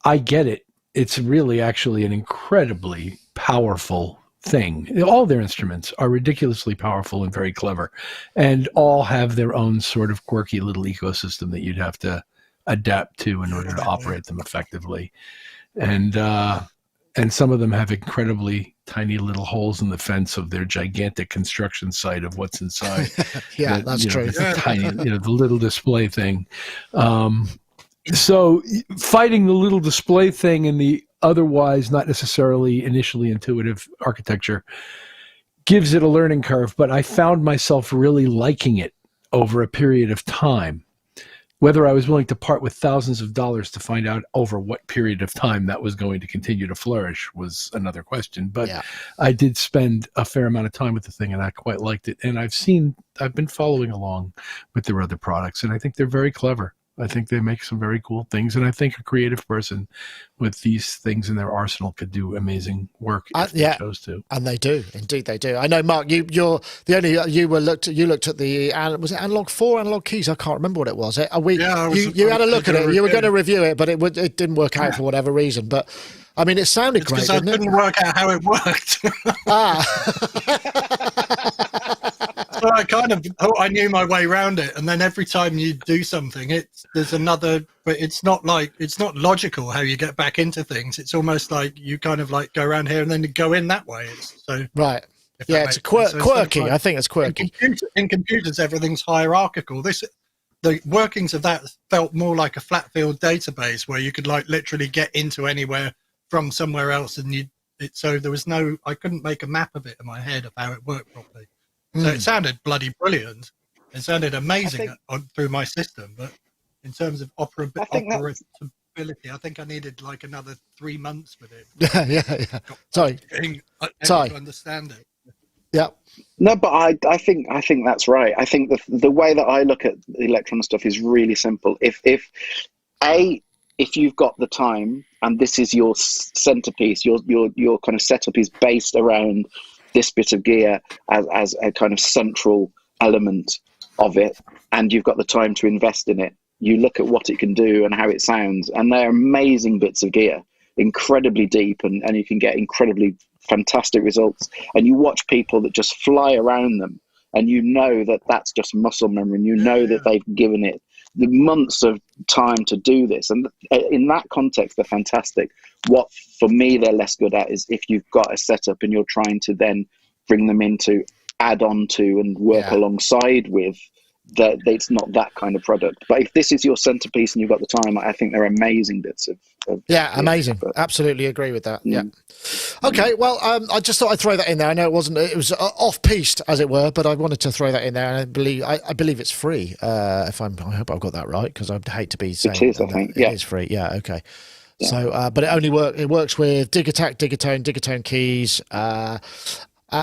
I get it. It's really actually an incredibly powerful thing. All their instruments are ridiculously powerful and very clever, and all have their own sort of quirky little ecosystem that you'd have to adapt to in order to operate them effectively. And some of them have incredibly tiny little holes in the fence of their gigantic construction site of what's inside. Yeah, that's true. Tiny, the little display thing. So fighting the little display thing in the otherwise not necessarily initially intuitive architecture gives it a learning curve, but I found myself really liking it over a period of time. Whether I was willing to part with thousands of dollars to find out over what period of time that was going to continue to flourish was another question. But yeah. I did spend a fair amount of time with the thing, and I quite liked it. And I've been following along with their other products, and I think they're very clever. I think they make some very cool things, and I think a creative person with these things in their arsenal could do amazing work if they chose to. And they do, indeed, they do. I know, Mark. You looked at the was it Analog 4, Analog Keys? I can't remember what it was. You had a look at it. You were going to review it, but it didn't work out for whatever reason. But I mean, it sounded great. Because I couldn't work out how it worked. So I kind of thought I knew my way around it, and then every time you do something, there's another. But it's not logical how you get back into things. It's almost like you kind of like go around here and then you go in that way. Right. Yeah, it's quirky. I think it's quirky. In computers, everything's hierarchical. The workings of that felt more like a flat field database where you could like literally get into anywhere from somewhere else, and so there was I couldn't make a map of it in my head of how it worked properly. So it sounded bloody brilliant. It sounded amazing through my system, but in terms of operability, I think I needed like another 3 months with it. Yeah. Sorry. To understand it. Yeah. No, but I think that's right. I think the way that I look at the Electron stuff is really simple. If you've got the time and this is your centerpiece, your kind of setup is based around this bit of gear as a kind of central element of it, and you've got the time to invest in it, you look at what it can do and how it sounds, and they're amazing bits of gear, incredibly deep, and you can get incredibly fantastic results. And you watch people that just fly around them, and you know that that's just muscle memory, and you know that they've given it the months of time to do this, and in that context, they're fantastic. What for me they're less good at is if you've got a setup and you're trying to then bring them into, add on to, and work alongside with. That it's not that kind of product. But if this is your centerpiece and you've got the time, I think they're amazing bits of amazing. But, absolutely agree with that. Yeah. Okay, well, I just thought I'd throw that in there. I know it was off-piste, as it were, but I wanted to throw that in there, and I believe it's free. I hope I've got that right, because I'd hate to be saying it is. I think it is free. Yeah. Okay. Yeah. So, but it works with Dig Attack, Digatone keys.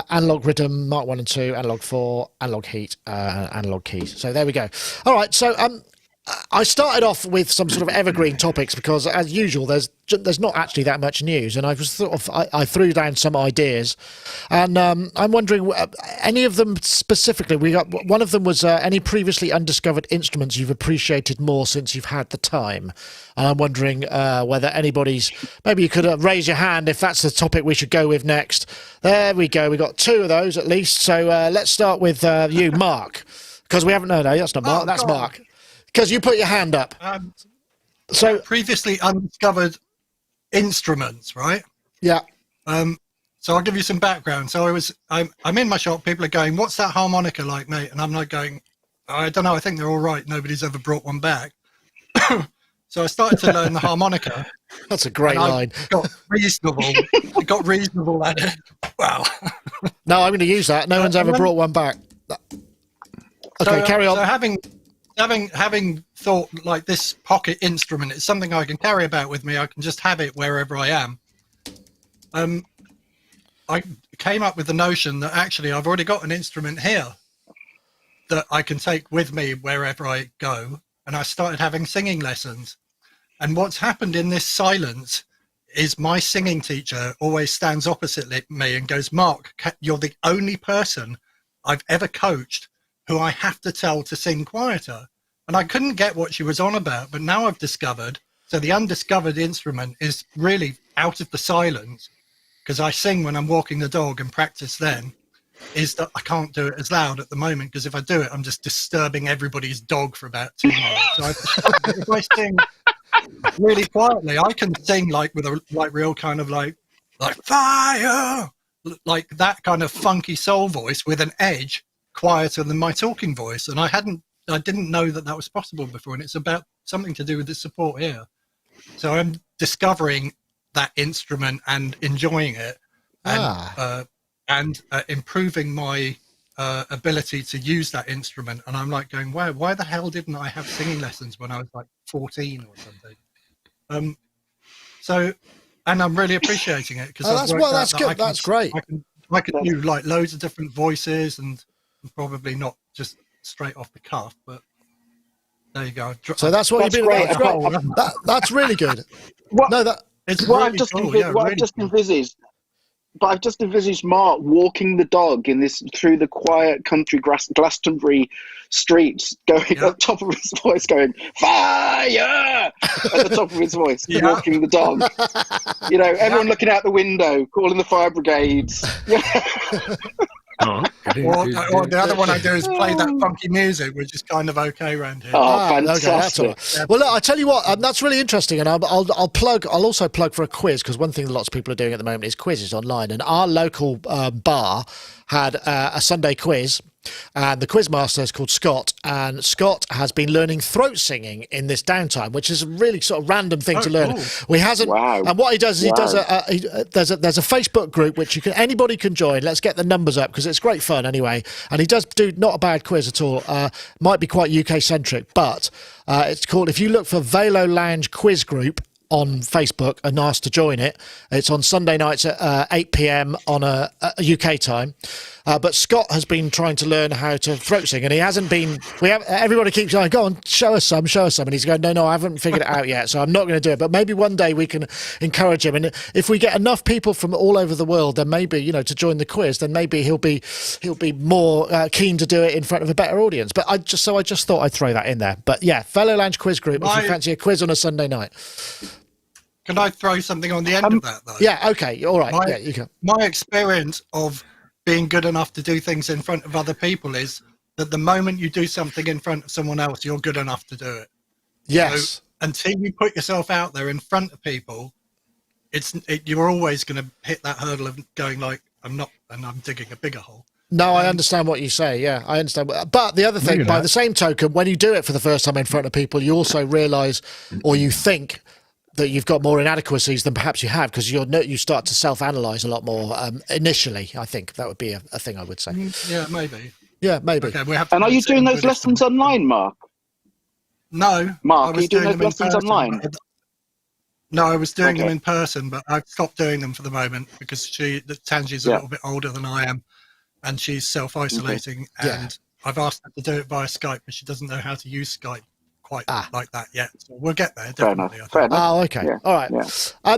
Analog rhythm, Mark 1 and 2, analog 4, analog heat, analog keys. So there we go. All right, so I started off with some sort of evergreen topics because, as usual, there's not actually that much news, and I threw down some ideas, and I'm wondering any of them specifically. We got one of them was any previously undiscovered instruments you've appreciated more since you've had the time, and I'm wondering whether anybody's maybe you could raise your hand if that's the topic we should go with next. There we go. We got 2 of those at least. So let's start with you, Mark, because we haven't. No, that's not Mark. That's Mark. Because you put your hand up. So previously undiscovered instruments, right? Yeah. So I'll give you some background. So I'm in my shop. People are going, "What's that harmonica like, mate?" And I'm like going, "I don't know. I think they're all right. Nobody's ever brought one back." So I started to learn the harmonica. That's a great line. Got reasonable at it. Wow. No, I'm going to use that. No one's ever brought one back. Okay, carry on. So having thought like this pocket instrument is something I can carry about with me. I can just have it wherever I am. I came up with the notion that actually I've already got an instrument here that I can take with me wherever I go. And I started having singing lessons. And what's happened in this silence is my singing teacher always stands opposite me and goes, "Mark, you're the only person I've ever coached who I have to tell to sing quieter." And I couldn't get what she was on about, but now I've discovered, so the undiscovered instrument is really out of the silence, because I sing when I'm walking the dog and practice then, is that I can't do it as loud at the moment, because if I do it, I'm just disturbing everybody's dog for about 2 minutes. So if I sing really quietly, I can sing like with a real kind of like fire, like that kind of funky soul voice with an edge, quieter than my talking voice. And I didn't know that was possible before, and it's about something to do with the support here. So I'm discovering that instrument and enjoying it, and improving my ability to use that instrument. And I'm like going, wow, why the hell didn't I have singing lessons when I was like 14 or something? So, and I'm really appreciating it, because that's good. That's great. I can do like loads of different voices, and probably not just straight off the cuff, but there you go. So that's what you've been about. That's really good. I've just envisaged Mark walking the dog through the quiet country Glastonbury streets, going at the top of his voice, going "Fire!" at the top of his voice, walking the dog. Everyone looking out the window, calling the fire brigades. Or the other one I do is play that funky music, which is kind of okay around here. Oh, fantastic! Okay, that's all right. Well, look, I tell you what, that's really interesting, and I'll also plug for a quiz, because one thing that lots of people are doing at the moment is quizzes online, and our local bar had a Sunday quiz, and the quiz master is called Scott, and Scott has been learning throat singing in this downtime, which is a really sort of random thing to learn. Cool. And what he does is there's a Facebook group which anybody can join. Let's get the numbers up, because it's great fun anyway. And he does do not a bad quiz at all. Might be quite UK centric, but it's called, if you look for Velo Lounge Quiz Group on Facebook and ask to join it. It's on Sunday nights at 8 p.m. on a UK time. But Scott has been trying to learn how to throat sing, and he hasn't been. Everybody keeps going, "Go on, show us some," and he's going, "No, I haven't figured it out yet, so I'm not going to do it." But maybe one day we can encourage him, and if we get enough people from all over the world, then maybe to join the quiz, then maybe he'll be more keen to do it in front of a better audience. But I just thought I'd throw that in there. But yeah, Fellow Lounge Quiz Group. If you fancy a quiz on a Sunday night. Can I throw something on the end of that, though? Yeah, okay, all right. Yeah, you can. My experience of being good enough to do things in front of other people is that the moment you do something in front of someone else, you're good enough to do it. Yes. So until you put yourself out there in front of people, you're always going to hit that hurdle of going like, I'm not, and I'm digging a bigger hole. No, I understand what you say. Yeah, I understand. But the other thing, by the same token, when you do it for the first time in front of people, you also realise, or you think, that you've got more inadequacies than perhaps you have, because you start to self-analyse a lot more initially. I think that would be a thing I would say. Yeah, maybe. Yeah, maybe. Okay, and are you doing those lessons online, Mark? No. Mark, are you doing those lessons online? No, I was doing them in person, but I've stopped doing them for the moment because Tangi's a little bit older than I am, and she's self-isolating, and I've asked her to do it via Skype, but she doesn't know how to use Skype quite like that yet. So we'll get there, definitely. Fair enough. Oh, okay. Yeah. All right. Yeah.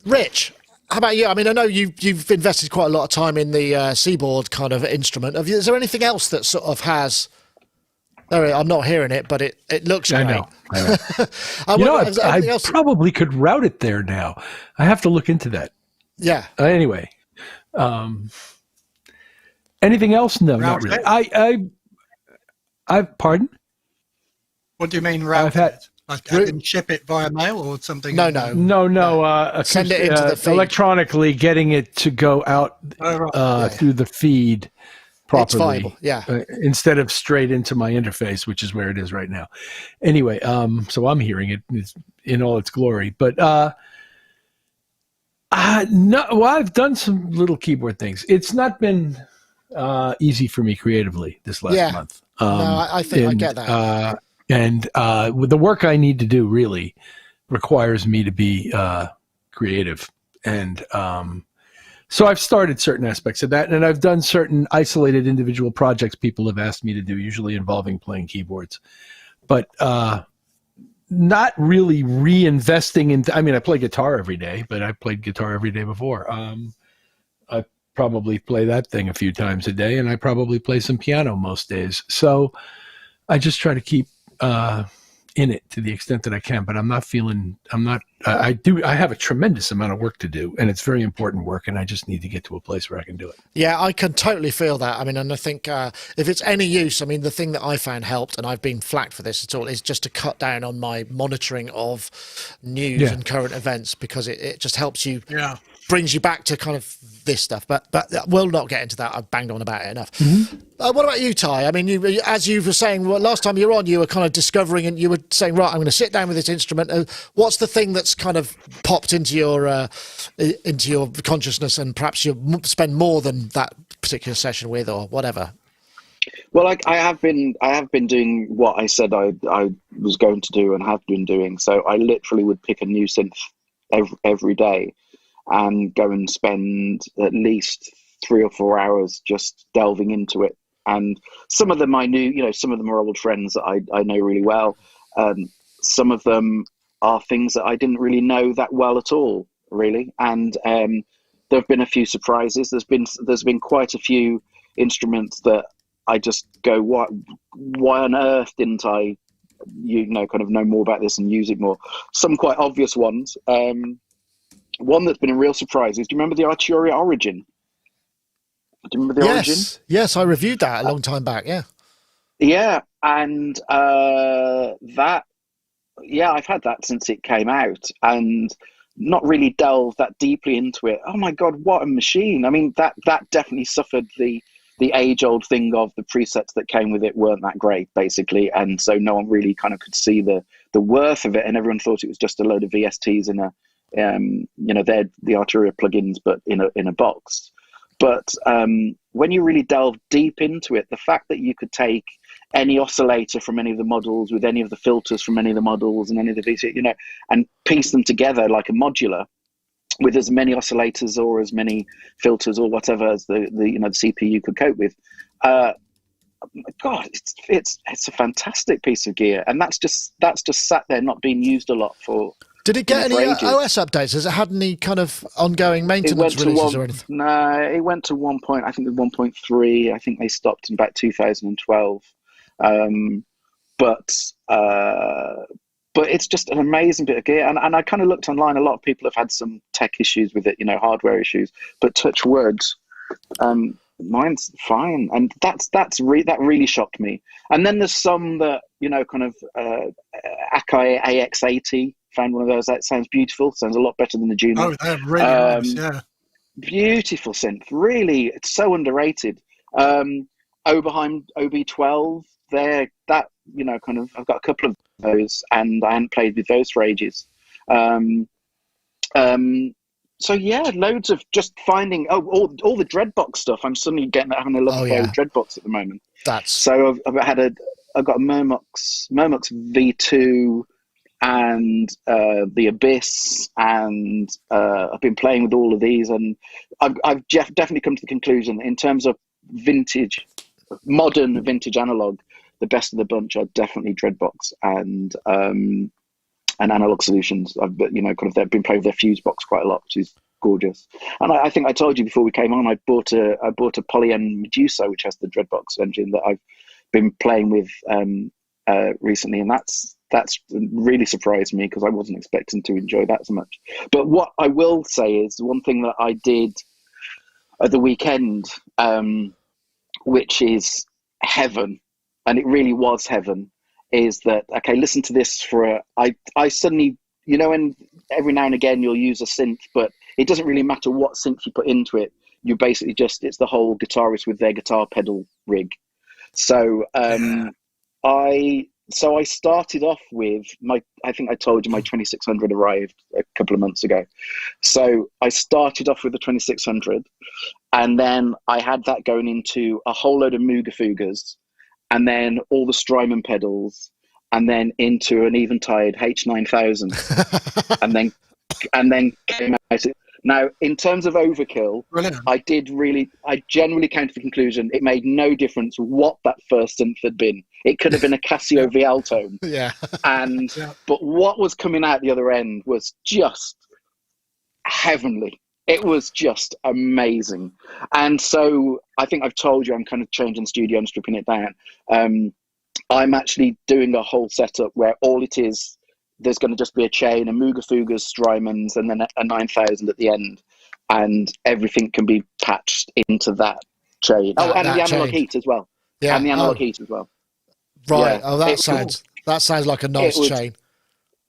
Rich, how about you? I mean, I know you've invested quite a lot of time in the Seaboard kind of instrument. Is there anything else that sort of has... I'm not hearing it, but it looks great. I know. I probably could route it there now. I have to look into that. Yeah. Anyway. Anything else? No, not really. I pardon? What do you mean route it? Like I can ship it via mail or something? No. Send it into the feed. Electronically, getting it to go out through the feed properly. It's viable, yeah. Instead of straight into my interface, which is where it is right now. Anyway, so I'm hearing it in all its glory. But I've done some little keyboard things. It's not been easy for me creatively this last month. I think I get that. And with the work I need to do really requires me to be creative. And so I've started certain aspects of that, and I've done certain isolated individual projects people have asked me to do, usually involving playing keyboards. But not really reinvesting in... I mean, I play guitar every day, but I played guitar every day before. I probably play that thing a few times a day, and I probably play some piano most days. So I just try to keep in it to the extent that I can, but I have a tremendous amount of work to do, and it's very important work, and I just need to get to a place where I can do it. Yeah, I can totally feel that. I mean, and I think if it's any use, I mean, the thing that I found helped, and I've been flacked for this at all, is just to cut down on my monitoring of news and current events, because it just helps you, brings you back to kind of this stuff. But we'll not get into that. I've banged on about it enough. Mm-hmm. What about you, Ty? I mean, as you were saying, last time you were on, you were kind of discovering, and you were saying, right, I'm going to sit down with this instrument. What's the thing that's kind of popped into your consciousness, and perhaps you spend more than that particular session with, or whatever? Well, I have been doing what I said I was going to do and have been doing. So I literally would pick a new synth every day and go and spend at least 3 or 4 hours just delving into it. And some of them I knew, some of them are old friends that I know really well. Some of them are things that I didn't really know that well at all, really. And there have been a few surprises. There's been quite a few instruments that I just go, why on earth didn't I, kind of know more about this and use it more? Some quite obvious ones. One that's been a real surprise is, do you remember the Arturia Origin? Do you remember the Origin? Yes, I reviewed that a long time back, yeah. Yeah, and I've had that since it came out, and not really delved that deeply into it. Oh my God, what a machine. I mean, that definitely suffered the age-old thing of the presets that came with it weren't that great, basically, and so no one really kind of could see the worth of it, and everyone thought it was just a load of VSTs in a they're the Arturia plugins, but in a box. But when you really delve deep into it, the fact that you could take any oscillator from any of the models with any of the filters from any of the models and any of the VC, and piece them together like a modular with as many oscillators or as many filters or whatever as the CPU could cope with. God, it's a fantastic piece of gear, and that's just sat there not being used a lot for. Did it get any OS updates? Has it had any kind of ongoing maintenance releases or anything? No, it went to 1. I think it was 1.3. I think they stopped in about 2012. But it's just an amazing bit of gear. And I kind of looked online. A lot of people have had some tech issues with it, hardware issues. But touch wood, Mine's fine, and that really shocked me. And then there's some that, you know, kind of Akai AX80, found one of those. That sounds beautiful. Sounds a lot better than the Juno. Oh, they're really nice. Yeah. Beautiful synth. Really, it's so underrated. Oberheim OB12. That, you know, kind of. I've got a couple of those, and I hadn't played with those for ages. So yeah, loads of just finding all the Dreadbox stuff. I'm suddenly having a love for Dreadbox at the moment. So I've got a Murmox V2 and the Abyss, and I've been playing with all of these, and I've definitely come to the conclusion in terms of modern vintage analog, the best of the bunch are definitely Dreadbox and Analog Solutions. I've been playing with their Fuse box quite a lot, which is gorgeous. And I think I told you before we came on, I bought a Polyam Medusa, which has the Dreadbox engine that I've been playing with recently, and that's really surprised me because I wasn't expecting to enjoy that so much. But what I will say is one thing that I did at the weekend, which is heaven, and it really was heaven, is that, okay, listen to this I suddenly, you know, and every now and again you'll use a synth, but it doesn't really matter what synth you put into it. You basically it's the whole guitarist with their guitar pedal rig. So I started off with I think I told you my 2600 arrived a couple of months ago. So I started off with the 2600, and then I had that going into a whole load of Muga Fugas, and then all the Strymon pedals, and then into an Eventide H9000, and then came out. Now, in terms of overkill, I generally came to the conclusion it made no difference what that first synth had been. It could have been a Casio Vialtone. But what was coming out the other end was just heavenly. It was just amazing. And so I think I've told you I'm kind of changing studio and stripping it down. I'm actually doing a whole setup where all it is, there's going to just be a chain, a Muga Fugas, Strymons, and then a 9000 at the end. And everything can be patched into that chain. And the analog heat as well. Yeah. And the analog heat as well. Right. Yeah. Oh, that sounds like a nice chain.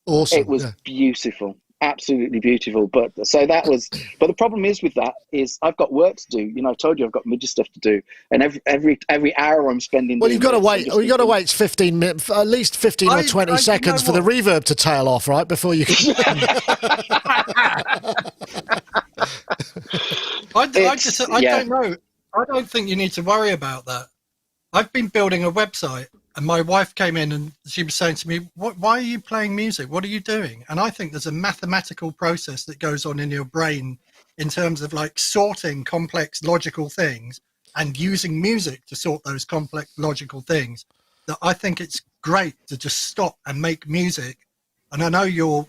Awesome. It was beautiful. Absolutely beautiful. But the problem is with that is I've got work to do. You know, I told you I've got MIDI stuff to do, and every hour I'm spending. Well, you've got to wait. You've got to wait 15 minutes, at least 15 or 20 seconds for the reverb to tail off, right? Before you can. I don't know. I don't think you need to worry about that. I've been building a website, and my wife came in and she was saying to me, why are you playing music? What are you doing? And I think there's a mathematical process that goes on in your brain in terms of like sorting complex logical things and using music to sort those complex logical things, that I think it's great to just stop and make music. And I know your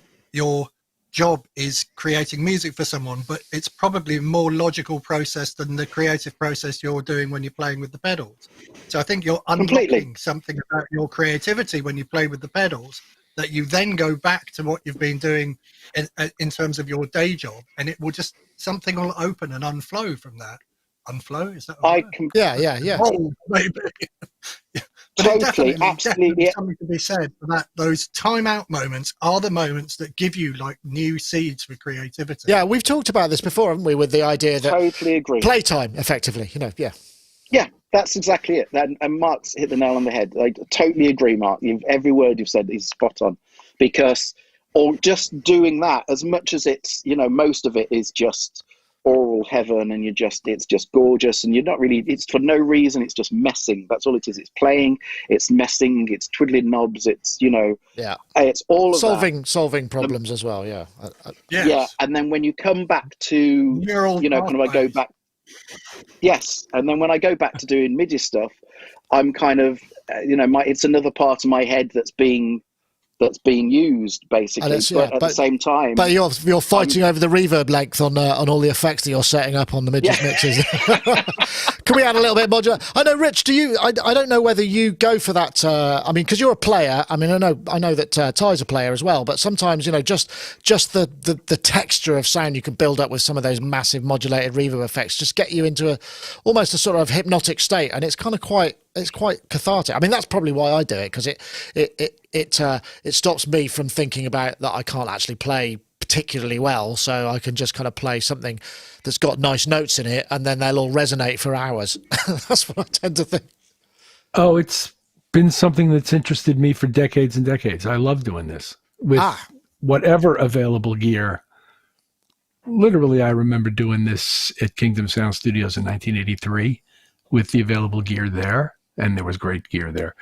job is creating music for someone, but it's probably a more logical process than the creative process you're doing when you're playing with the pedals. So I think you're unlocking something about your creativity when you play with the pedals that you then go back to what you've been doing in terms of your day job, and it will just, something will open and unflow from that. Unflow, is that right? Yeah. Oh, maybe. But totally, absolutely. Something to be said for that. Those timeout moments are the moments that give you like new seeds for creativity. Yeah, we've talked about this before, haven't we? With the idea that totally agree. Playtime, effectively, you know. Yeah, that's exactly it. And Mark's hit the nail on the head. I totally agree, Mark. Every word you've said is spot on, because or just doing that, as much as it's, you know, most of it is just oral heaven, and it's just gorgeous, and you're not really, it's for no reason, it's just messing. That's all it is. It's playing, it's messing, it's twiddling knobs, it's, you know, it's all of solving problems as well. Yeah. And then when you come back to, you know, kind of I go back, and then when I go back to doing MIDI stuff, I'm kind of, you know, it's another part of my head that's being that's being used And basically, it's, but at the same time, but you're fighting over the reverb length on all the effects that you're setting up on the midget mixes. Can we add a little bit modular? I know, Rich. Do you? I don't know whether you go for that. I mean, because you're a player. I mean, I know that Ty's a player as well. But sometimes, just the texture of sound you can build up with some of those massive modulated reverb effects just get you into almost a sort of hypnotic state, and it's kind of quite cathartic. I mean, that's probably why I do it, because it stops me from thinking about that I can't actually play particularly well, so I can just kind of play something that's got nice notes in it, and then they'll all resonate for hours. That's what I tend to think. Oh, it's been something that's interested me for decades and decades. I love doing this with whatever available gear. Literally, I remember doing this at Kingdom Sound Studios in 1983 with the available gear there, and there was great gear there.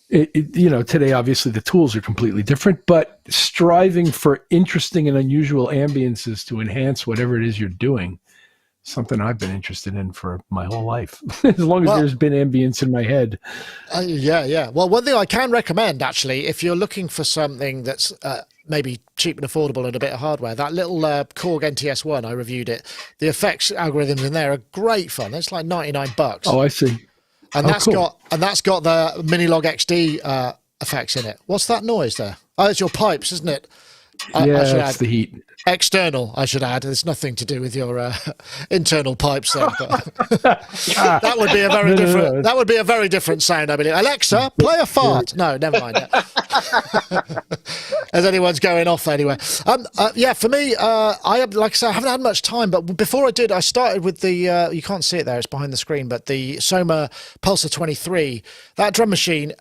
Today, obviously, the tools are completely different, but striving for interesting and unusual ambiences to enhance whatever it is you're doing, something I've been interested in for my whole life, as long as there's been ambience in my head. Yeah. Well, one thing I can recommend, actually, if you're looking for something that's maybe cheap and affordable and a bit of hardware, that little Korg NTS1, I reviewed it. The effects algorithms in there are great fun. It's like $99. Oh, I see. And that's got the Minilog XD effects in it. What's that noise there? Oh, it's your pipes, isn't it? It's the heat. External, I should add. There's nothing to do with your internal pipes there. But that would be a very different. That would be a very different sound, I believe. Alexa, play a fart. No, never mind. As anyone's going off anyway. For me, I haven't had much time, but before I did, I started with the. You can't see it there; it's behind the screen. But the Soma Pulsar 23, that drum machine.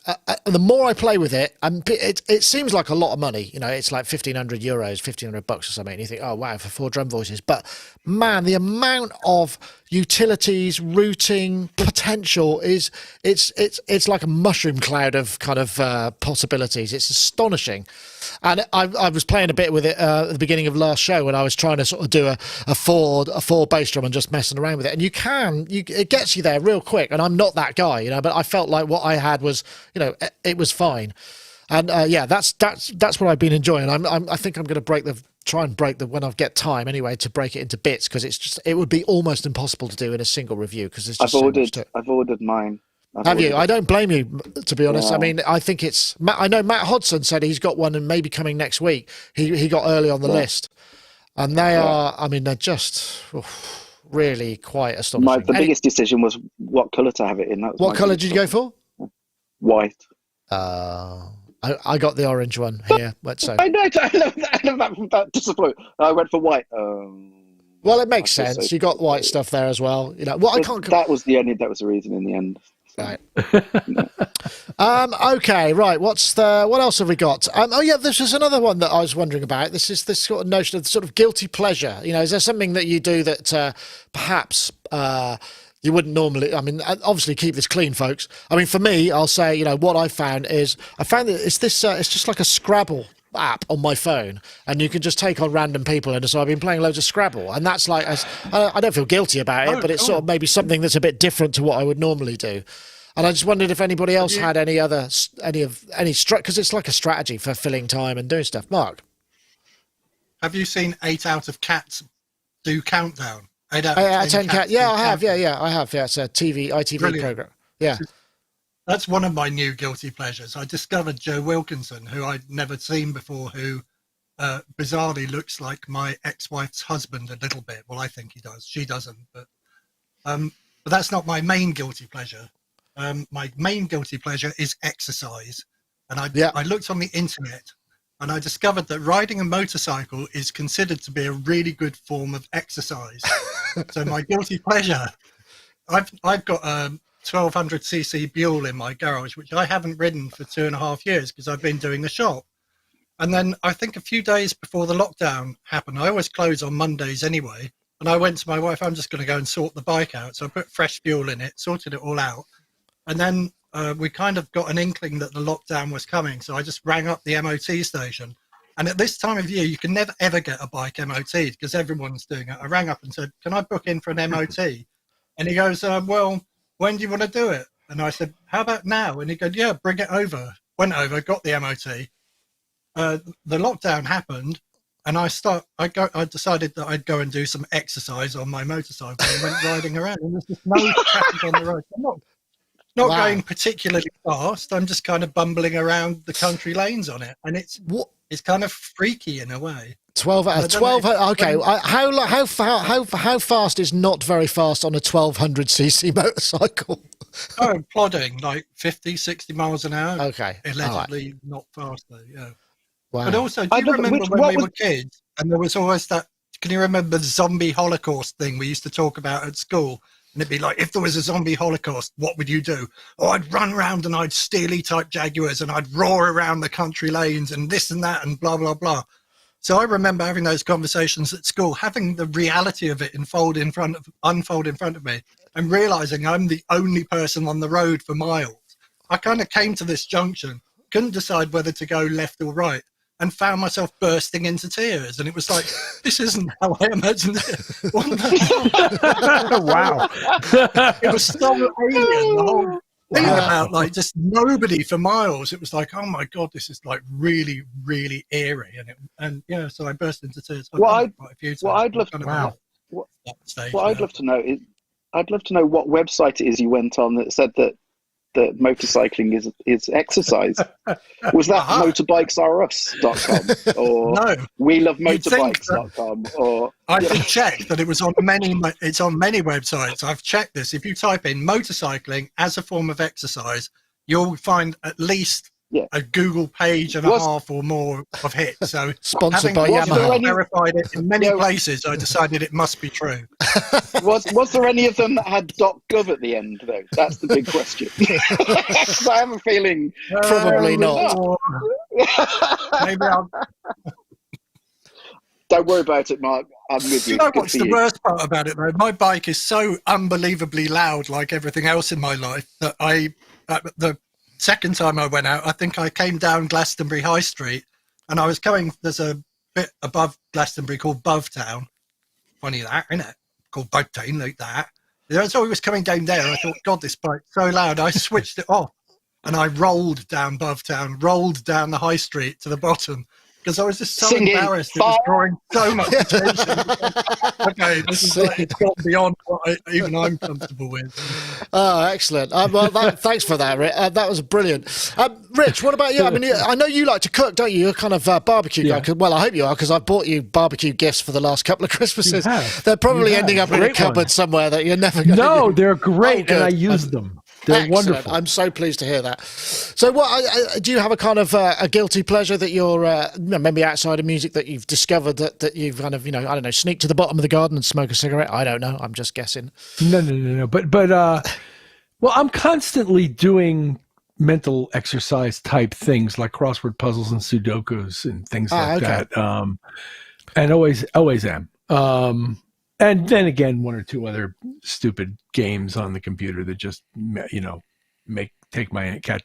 The more I play with it, it seems like a lot of money. It's like €1,500, $1,500 or something. And you think, oh wow, for 4 drum voices. But man, the amount of utilities, routing, potential it's like a mushroom cloud of kind of possibilities. It's astonishing. And I was playing a bit with it at the beginning of last show when I was trying to sort of do a four bass drum and just messing around with it. And it gets you there real quick. And I'm not that guy, but I felt like what I had was, it was fine. And that's what I've been enjoying. I think I'm going to try and break when I get time anyway, to break it into bits, because it would be almost impossible to do in a single review, because there's just I've ordered mine. Have you? I don't blame you, to be honest. Yeah. I mean, I think I know Matt Hodson said he's got one and maybe coming next week. He got early on the list, and they are. I mean, they're just really quite astonishing. The biggest decision was what colour to have it in. What colour did you go for? White. I got the orange one here. I know that disappoint. I went for white. Well, it makes sense. You got white stuff there as well. I can't. That was the reason in the end. Right. Okay. Right. What else have we got? This is another one that I was wondering about. This is this sort of notion of sort of guilty pleasure. Is there something that you do that perhaps you wouldn't normally? I mean, obviously keep this clean, folks. I mean, for me, I'll say, what I found that it's just like a Scrabble app on my phone, and you can just take on random people, and so I've been playing loads of Scrabble, and that's like, I don't feel guilty about it, but it's sort of maybe something that's a bit different to what I would normally do. And I just wondered if anybody else had any because it's like a strategy for filling time and doing stuff. Mark, have you seen 8 out of Cats do countdown? 8 out of 10 Cats. Yeah, I have. Yeah, I have. Yeah, it's a ITV program. Yeah. That's one of my new guilty pleasures. I discovered Joe Wilkinson, who I'd never seen before, who bizarrely looks like my ex-wife's husband a little bit. Well, I think he does. She doesn't. But that's not my main guilty pleasure. My main guilty pleasure is exercise. And I looked on the internet, and I discovered that riding a motorcycle is considered to be a really good form of exercise. So my guilty pleasure, I've got 1200cc Buell in my garage, which I haven't ridden for 2.5 years because I've been doing the shop. And then I think a few days before the lockdown happened, I always close on Mondays anyway, and I went to my wife, I'm just going to go and sort the bike out. So I put fresh fuel in it, sorted it all out, and then we kind of got an inkling that the lockdown was coming, so I just rang up the MOT station. And at this time of year, you can never ever get a bike MOT'd because everyone's doing it. I rang up and said, can I book in for an MOT? And he goes, well, when do you want to do it? And I said, how about now? And he goes, yeah, bring it over. went over, got the MOT. The lockdown happened, and I decided that I'd go and do some exercise on my motorcycle and went riding around. And there's just no traffic on the road. I'm not going particularly fast. I'm just kind of bumbling around the country lanes on it, and it's kind of freaky in a way. 12 okay. How fast is not very fast on a 1200cc motorcycle? Oh, plodding, like 50, 60 miles an hour. Okay. Allegedly not fast though, yeah. Wow. But also, do you remember when we were kids and there was always that, can you remember the zombie holocaust thing we used to talk about at school? And it'd be like, if there was a zombie holocaust, what would you do? Oh, I'd run around and I'd steely type Jaguars and I'd roar around the country lanes and this and that and blah, blah, blah. So I remember having those conversations at school, having the reality of it unfold in front of me and realizing I'm the only person on the road for miles. I kind of came to this junction, couldn't decide whether to go left or right, and found myself bursting into tears. And it was like, this isn't how I imagined it. Wow. It was so alien, the whole thing about like just nobody for miles. It was like, oh my God, this is like really, really eerie. And yeah, so I burst into tears. I'd love to know is, I'd love to know what website it is you went on that said that motorcycling is exercise. Was that motorbikesrus.com or no, welovemotorbikes.com? Or I did check that it was on it's on many websites. I've checked this. If you type in motorcycling as a form of exercise, you'll find at least a Google page and a half or more of hits. So sponsored by Yamaha. Verified it in many places, I decided it must be true. Was there any of them that had .gov at the end though? That's the big question. I have a feeling probably not. Maybe I'll... Don't worry about it, Mark. I'm with you. You know what's the worst part about it though? My bike is so unbelievably loud, like everything else in my life, that the second time I went out, I think I came down Glastonbury High Street and I was there's a bit above Glastonbury called Bovetown. Funny that, isn't it? Called Bovetown, like that. So I was coming down there. I thought, God, this bike's so loud. I switched it off and I rolled down Bovetown, rolled down the high street to the bottom because I was just so embarrassed. It was drawing so much attention. Okay, it's gone beyond what even I'm comfortable with. Oh, excellent. Thanks for that, Rich. That was brilliant. Rich, what about you? I mean, I know you like to cook, don't you? You're kind of barbecue guy. Well, I hope you are, because I've bought you barbecue gifts for the last couple of Christmases. They're probably ending up in a cupboard somewhere that you're never going to No, they're great, and I use them. They're wonderful. I'm so pleased to hear that. So, what do you have a kind of a guilty pleasure that you're maybe outside of music that you've discovered that you've kind of I don't know, sneak to the bottom of the garden and smoke a cigarette? I don't know. I'm just guessing. No. But well, I'm constantly doing mental exercise type things like crossword puzzles and Sudokus and things like that. And always am. And then again, one or two other stupid games on the computer that just,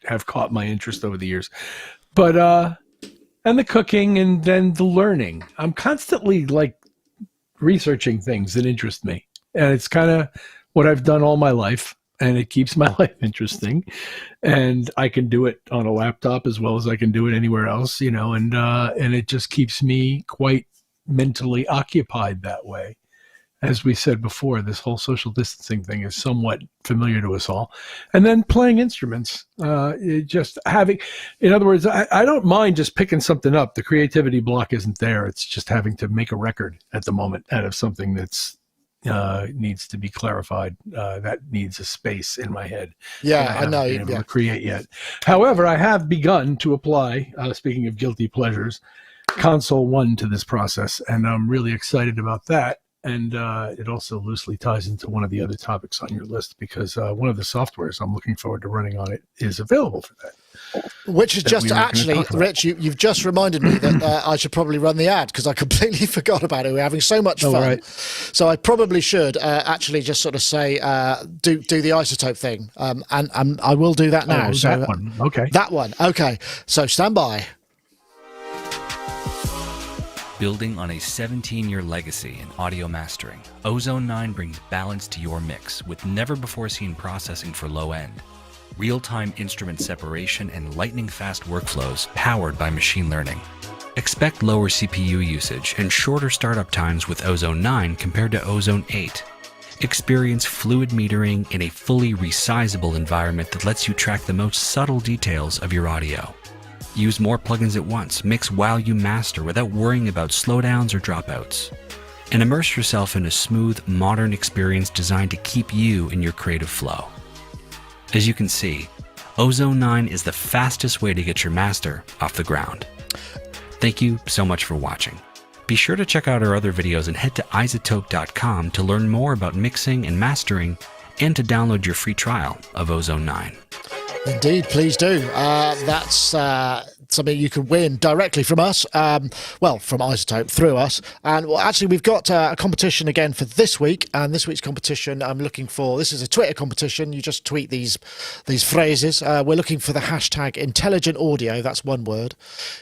have caught my interest over the years. But, and the cooking and then the learning. I'm constantly like researching things that interest me. And it's kind of what I've done all my life. And it keeps my life interesting. And I can do it on a laptop as well as I can do it anywhere else, and it just keeps me quite mentally occupied that way. As we said before, this whole social distancing thing is somewhat familiar to us all. And then playing instruments, in other words, I don't mind just picking something up. The creativity block isn't there. It's just having to make a record at the moment out of something that's needs to be clarified. That needs a space in my head. Yeah, I know. Been able to create yet. However, I have begun to apply, speaking of guilty pleasures, Console 1 to this process, and I'm really excited about that. And it also loosely ties into one of the other topics on your list because one of the softwares I'm looking forward to running on it is available for that. Which is just actually, Rich, you've just reminded me that I should probably run the ad because I completely forgot about it. We're having so much fun. Right. So I probably should actually just sort of say, do the isotope thing. And I will do that now. So that one. Okay. That one. Okay. So stand by. Building on a 17-year legacy in audio mastering, Ozone 9 brings balance to your mix with never-before-seen processing for low end. real-time instrument separation and lightning-fast workflows powered by machine learning. Expect lower CPU usage and shorter startup times with Ozone 9 compared to Ozone 8. Experience fluid metering in a fully resizable environment that lets you track the most subtle details of your audio. Use more plugins at once, mix while you master without worrying about slowdowns or dropouts. And immerse yourself in a smooth, modern experience designed to keep you in your creative flow. As you can see, Ozone 9 is the fastest way to get your master off the ground. Thank you so much for watching. Be sure to check out our other videos and head to iZotope.com to learn more about mixing and mastering and to download your free trial of Ozone 9. Indeed, please do. That's something you can win directly from us, from iZotope through us. And well, actually, we've got a competition again for this week. And this week's competition, I'm looking for. This is a Twitter competition. You just tweet these phrases. We're looking for the hashtag intelligent audio. That's one word.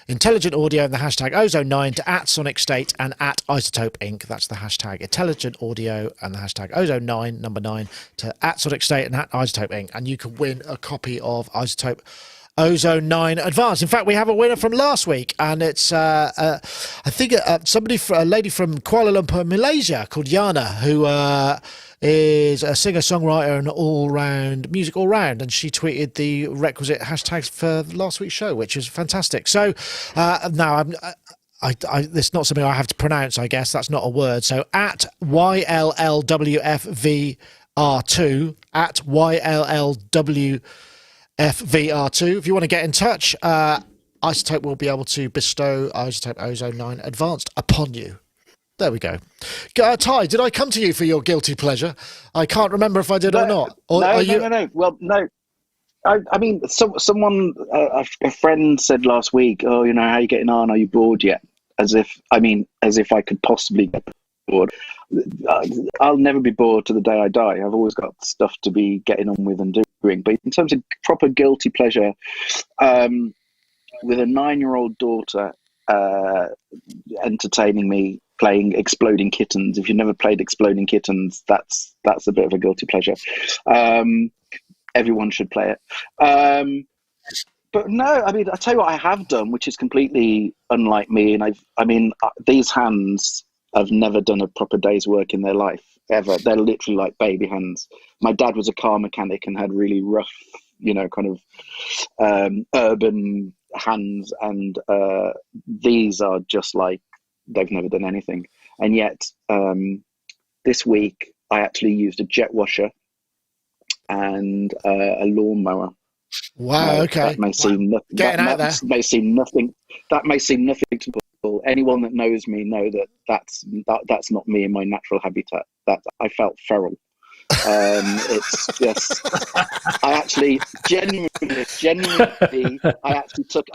Intelligent audio and the hashtag Ozone9 to @Sonicstate and @iZotope Inc. That's the hashtag intelligent audio and the hashtag Ozone9 number 9 to @Sonicstate and @iZotope Inc. And you can win a copy of iZotope Ozone 9 Advanced. In fact, we have a winner from last week, and it's I think a lady from Kuala Lumpur, Malaysia, called Yana, who is a singer-songwriter and music all-round, and she tweeted the requisite hashtags for last week's show, which is fantastic. So now it's not something I have to pronounce, I guess. That's not a word. So @YLLWFVR2, @YLLWFVR2. If you want to get in touch, iZotope will be able to bestow iZotope Ozone 9 Advanced upon you. There we go. Ty, did I come to you for your guilty pleasure? I can't remember if I did or not. Or, no. Well, no. I mean, someone, a friend said last week, "Oh, how are you getting on? Are you bored yet?" As if I could possibly get bored. I'll never be bored to the day I die. I've always got stuff to be getting on with and doing. But in terms of proper guilty pleasure, with a 9-year-old daughter entertaining me playing Exploding Kittens. If you've never played Exploding Kittens, that's a bit of a guilty pleasure. Everyone should play it. But no, I mean, I'll tell you what I have done, which is completely unlike me. And these hands have never done a proper day's work in their life, ever. They're literally like baby hands. My dad was a car mechanic and had really rough, kind of urban hands. And these are just like, they've never done anything. And yet, this week, I actually used a jet washer and a lawnmower. Wow, okay. That may seem that may seem nothing. That may seem nothing to people. Anyone that knows me know that's not me in my natural habitat. That I felt feral. It's just I actually genuinely I actually took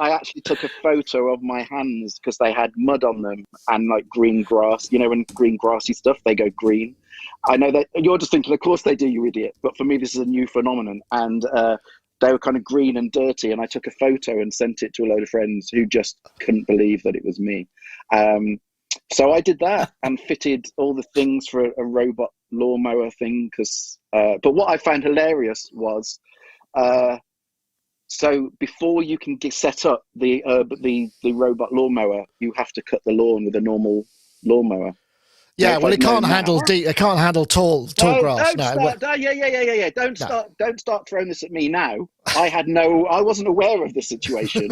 a photo of my hands because they had mud on them and like green grass. When green grassy stuff, they go green. I know that you're just thinking, of course they do, you idiot. But for me, this is a new phenomenon. And they were kind of green and dirty, and I took a photo and sent it to a load of friends who just couldn't believe that it was me. So I did that and fitted all the things for a robot lawnmower thing. But what I found hilarious was, so before you can set up the robot lawnmower, you have to cut the lawn with a normal lawnmower. Yeah, well, it can't handle tall grass. Don't start throwing this at me now. I wasn't aware of this situation.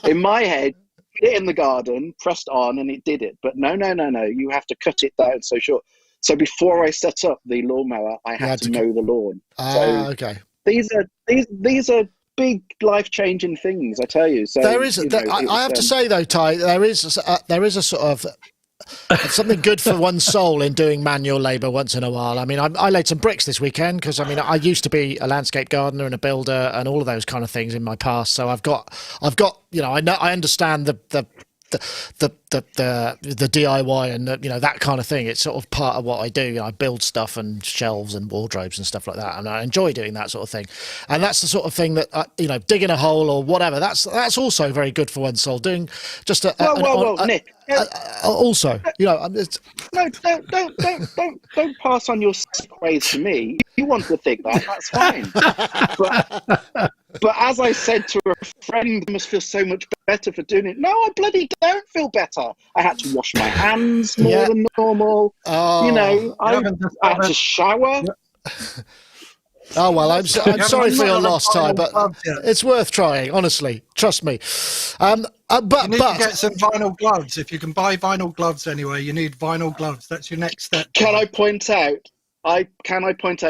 In my head, put it in the garden, pressed on, and it did it. But no, you have to cut it down so short. So before I set up the lawnmower, I had to mow the lawn. Okay. These are big life-changing things, I tell you. So there is. I have to say though, Ty, there is a sort of something good for one's soul in doing manual labour once in a while. I mean, I laid some bricks this weekend because I used to be a landscape gardener and a builder and all of those kind of things in my past. So I've got I understand the the DIY and that kind of thing. It's sort of part of what I do. I build stuff and shelves and wardrobes and stuff like that, and I enjoy doing that sort of thing. And that's the sort of thing that digging a hole or whatever. That's also very good for one's soul. Doing just Nick. Also, don't pass on your sick ways to me. You want to think that's fine. But as I said to a friend, I must feel so much better for doing it. No, I bloody don't feel better. I had to wash my hands more than normal. I had to shower. Oh well, I'm sorry for your loss, Ty, but it's worth trying. Honestly, trust me. But you need to get some vinyl gloves. If you can buy vinyl gloves anyway, you need vinyl gloves. That's your next step. Can I point out?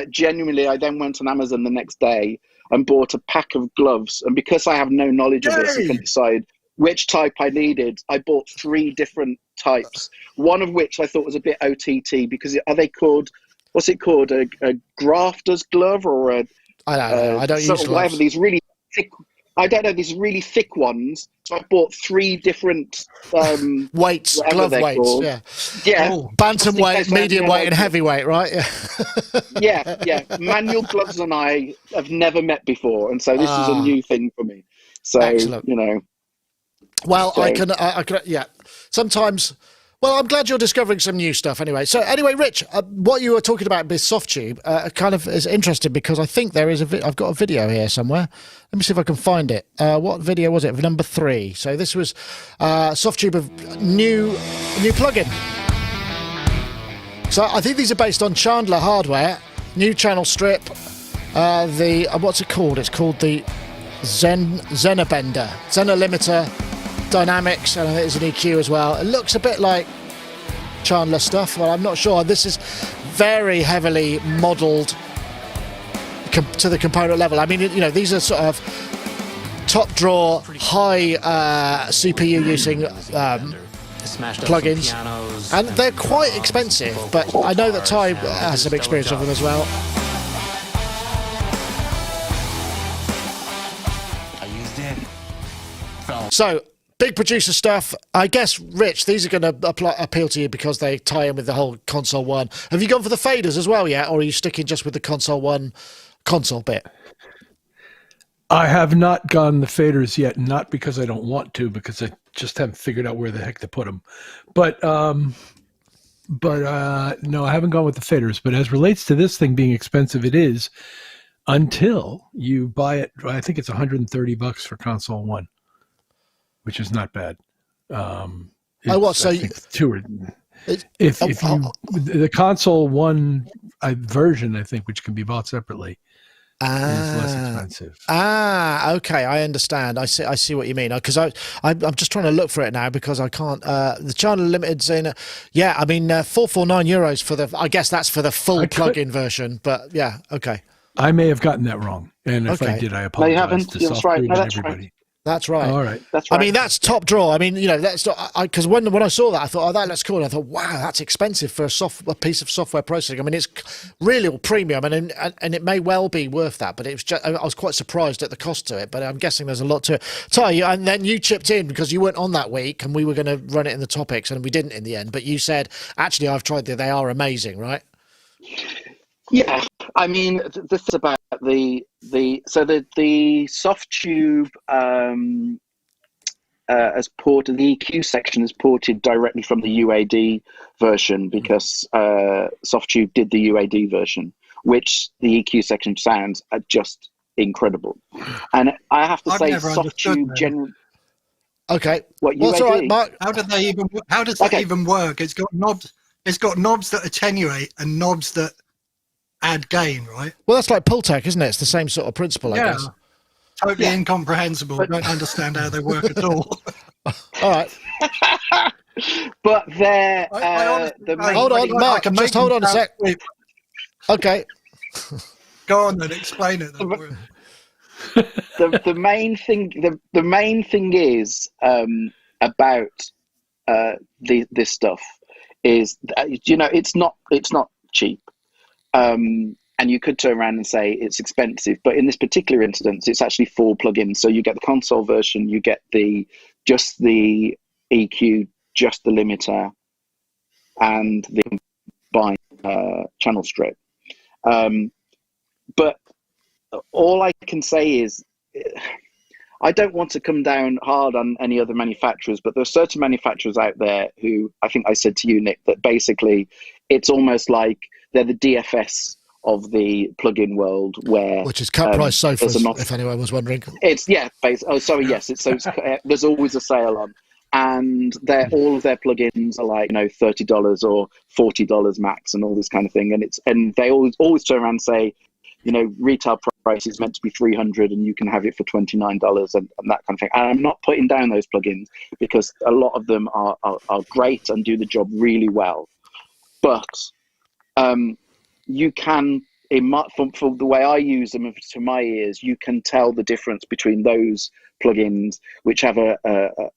Genuinely, I then went on Amazon the next day and bought a pack of gloves. And because I have no knowledge of this, I can decide which type I needed. I bought 3 different types. One of which I thought was a bit OTT because are they called? What's it called? A grafter's glove or a? I don't know. I don't use gloves. Whatever, these really thick. I don't know, these really thick ones. So I bought 3 different weights, glove weights. Called. Yeah. Bantamweight, medium weight, and heavyweight, right? Yeah. Yeah. Manual gloves and I have never met before, and so this is a new thing for me. So excellent. Well, so. I can. Yeah. Sometimes. Well, I'm glad you're discovering some new stuff anyway. So anyway, Rich, what you were talking about with Softube kind of is interesting because I think there is I've got a video here somewhere. Let me see if I can find it. What video was it? Number 3. So this was Softube of new plugin. So I think these are based on Chandler hardware, new channel strip. What's it called? It's called the Zenabender, Zener limiter. Dynamics, and I think there's an EQ as well. It looks a bit like Chandler stuff. Well, I'm not sure. This is very heavily modelled to the component level. I mean, these are sort of top drawer, high CPU using plugins, and they're quite expensive. But I know that Ty has some experience of them as well. So. Big producer stuff. I guess, Rich, these are going to appeal to you because they tie in with the whole Console 1. Have you gone for the faders as well yet, or are you sticking just with the Console 1 console bit? I have not gone the faders yet, not because I don't want to, because I just haven't figured out where the heck to put them. But no, I haven't gone with the faders. But as relates to this thing being expensive, it is until you buy it. I think it's $130 for Console 1. Which is not bad. The Console 1 version, I think, which can be bought separately, is less expensive. Okay, I understand. I see what you mean. Because I'm just trying to look for it now because I can't. The China Limited's in. Yeah, I mean, €449 for the. I guess that's for the full plug-in version. But yeah, okay. I may have gotten that wrong, and if I did, I apologize. No, you haven't. That's right. No, that's everybody. Right. That's right. All right. That's right. I mean, that's top drawer. I mean, that's because when I saw that, I thought, oh, that looks cool. And I thought, wow, that's expensive for a piece of software processing. I mean, it's really premium, and it may well be worth that. But it was I was quite surprised at the cost to it. But I'm guessing there's a lot to it. Ty, and then you chipped in because you weren't on that week, and we were going to run it in the topics, and we didn't in the end. But you said, actually, I've tried them. They are amazing, right? Yeah, I mean, this is about the Softube as ported. The EQ section is ported directly from the UAD version because Softube did the UAD version, which the EQ section sounds are just incredible. And I have to say, Softube generally. Okay. What UAD? All right, Mark. How does that even work? It's got knobs. It's got knobs that attenuate and knobs that add gain, right? Well, that's like Pultec, isn't it? It's the same sort of principle, I guess. Totally incomprehensible. I don't understand how they work at all. All right. But they're hold on, Mark. Just hold on a sec. Okay. Go on then. Explain it. The main thing is about this stuff is it's not cheap. And you could turn around and say it's expensive, but in this particular instance, it's actually 4 plugins. So you get the console version, you get just the EQ, just the limiter, and the combined channel strip. But all I can say is, I don't want to come down hard on any other manufacturers, but there are certain manufacturers out there who, I think I said to you, Nick, that basically it's almost like they're the DFS of the plugin world, which is cut price sofas, if anyone was wondering. It's yes. There's always a sale on, and all of their plugins are like $30 or $40 max, and all this kind of thing. And they always turn around and say, retail price is meant to be $300 and you can have it for $29 and that kind of thing. And I'm not putting down those plugins, because a lot of them are great and do the job really well. But you can, for the way I use them to my ears, you can tell the difference between those plugins, which have a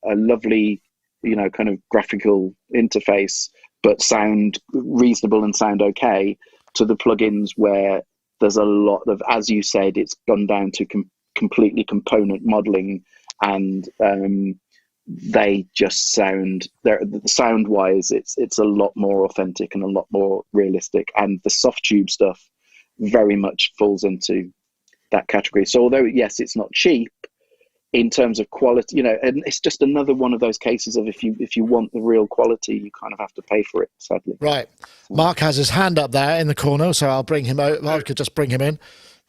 lovely, kind of graphical interface, but sound reasonable and sound okay, to the plugins where there's a lot of, as you said, it's gone down to completely component modeling, and they just sound wise, it's a lot more authentic and a lot more realistic, and the soft tube stuff very much falls into that category. So although yes, it's not cheap in terms of quality, and it's just another one of those cases of if you want the real quality, you kind of have to pay for it, sadly. Right. Mark has his hand up there in the corner, so I'll bring him out. I could just bring him in.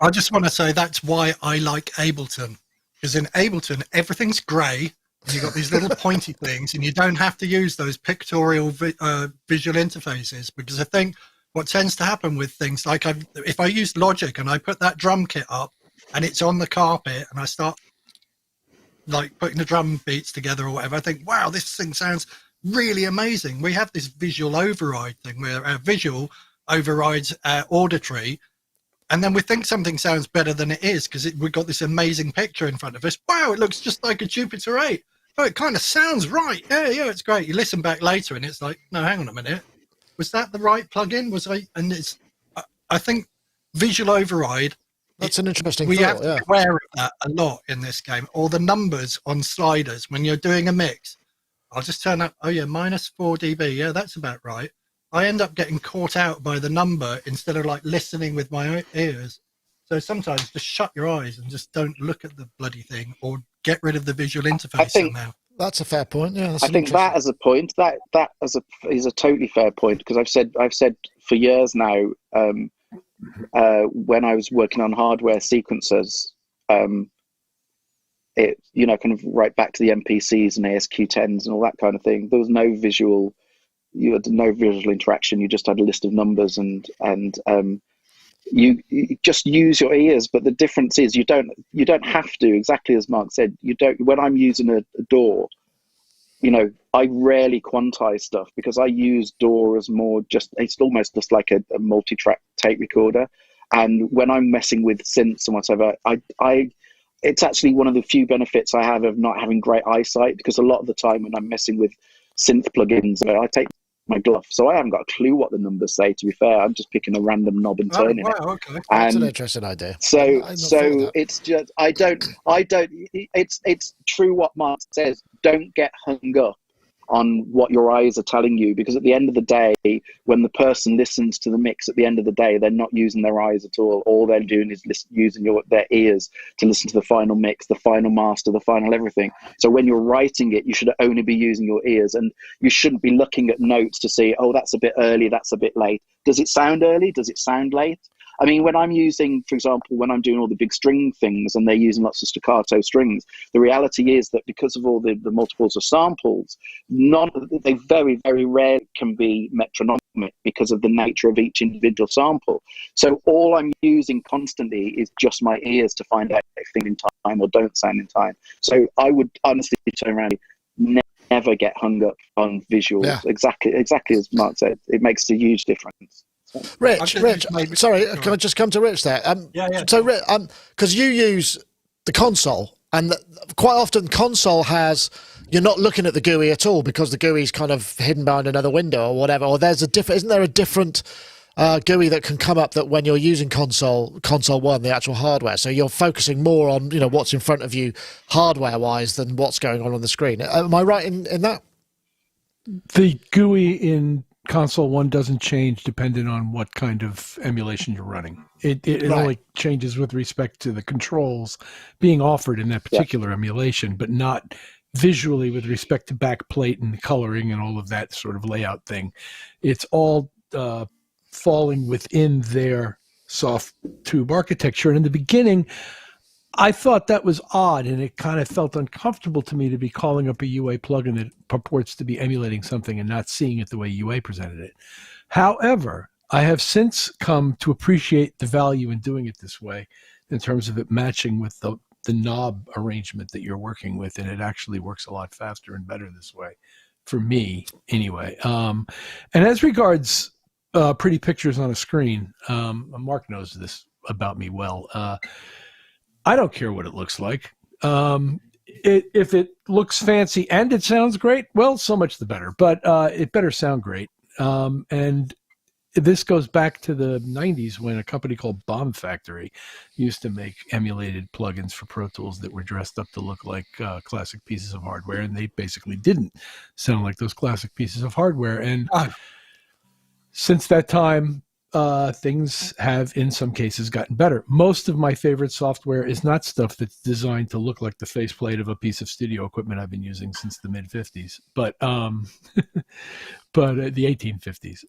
I just want to say that's why I like Ableton, because in Ableton everything's grey and you've got these little pointy things, and you don't have to use those pictorial visual interfaces, because I think what tends to happen with things like if I use Logic and I put that drum kit up and it's on the carpet and I start like putting the drum beats together or whatever, I think, wow, this thing sounds really amazing. We have this visual override thing where our visual overrides our auditory, and then we think something sounds better than it is because we've got this amazing picture in front of us. Wow, it looks just like a Jupiter 8. Oh, it kind of sounds right. Yeah, it's great. You listen back later and it's like, no, hang on a minute. Was that the right plugin? I think visual override, that's an interesting we thought, have to be aware of that a lot in this game. Or the numbers on sliders when you're doing a mix. I'll just turn up, -4 dB. Yeah, that's about right. I end up getting caught out by the number instead of like listening with my ears. So sometimes just shut your eyes and just don't look at the bloody thing, or get rid of the visual interface somehow. That's a fair point. Yeah, I think that as a point, is a totally fair point, because I've said for years now, when I was working on hardware sequencers, it kind of right back to the MPCs and ASQ10s and all that kind of thing. There was no visual. You had no visual interaction. You just had a list of numbers, and you just use your ears. But the difference is you don't have to, exactly as Mark said. You don't. When I'm using a DAW, I rarely quantize stuff, because I use DAW as more it's almost just like a multi-track tape recorder. And when I'm messing with synths and whatever, it's actually one of the few benefits I have of not having great eyesight, because a lot of the time when I'm messing with synth plugins, I take my glove, so I haven't got a clue what the numbers say. To be fair, I'm just picking a random knob and turning it. Okay. That's an interesting idea. So it's just I don't. It's true what Mark says. Don't get hung up on what your eyes are telling you, because at the end of the day, when the person listens to the mix, at the end of the day, they're not using their eyes at all. All they're doing is using their ears to listen to the final mix, the final master, the final everything. So when you're writing it, you should only be using your ears, and you shouldn't be looking at notes to see, oh, that's a bit early, that's a bit late. Does it sound early? Does it sound late? I mean, when I'm using, for example, when I'm doing all the big string things and they're using lots of staccato strings, the reality is that because of all the multiples of samples, they very, very rarely can be metronomic because of the nature of each individual sample. So all I'm using constantly is just my ears to find out if they sing in time or don't sound in time. So I would honestly turn around and never get hung up on visuals. Yeah. Exactly as Mark said, it makes a huge difference. Rich, sorry, can I just come to Rich there? Yeah. So, because you use the console, and quite often console you're not looking at the GUI at all, because the GUI is kind of hidden behind another window or whatever. Or isn't there a different GUI that can come up that when you're using console one, the actual hardware? So you're focusing more on what's in front of you hardware wise than what's going on the screen. Am I right in that? The GUI in Console 1 doesn't change depending on what kind of emulation you're running. It Right. only changes with respect to the controls being offered in that particular emulation, but not visually with respect to backplate and coloring and all of that sort of layout thing. It's all falling within their soft tube architecture. And in the beginning, I thought that was odd, and it kind of felt uncomfortable to me to be calling up a UA plugin that purports to be emulating something and not seeing it the way UA presented it. However, I have since come to appreciate the value in doing it this way in terms of it matching with the knob arrangement that you're working with, and it actually works a lot faster and better this way, for me anyway. And as regards pretty pictures on a screen, Mark knows this about me well. I don't care what it looks like. If it looks fancy and it sounds great, well, so much the better. But it better sound great. And this goes back to the 90s when a company called Bomb Factory used to make emulated plugins for Pro Tools that were dressed up to look like classic pieces of hardware, and they basically didn't sound like those classic pieces of hardware. And since that time, things have, in some cases, gotten better. Most of my favorite software is not stuff that's designed to look like the faceplate of a piece of studio equipment I've been using since the mid '50s, but the 1850s.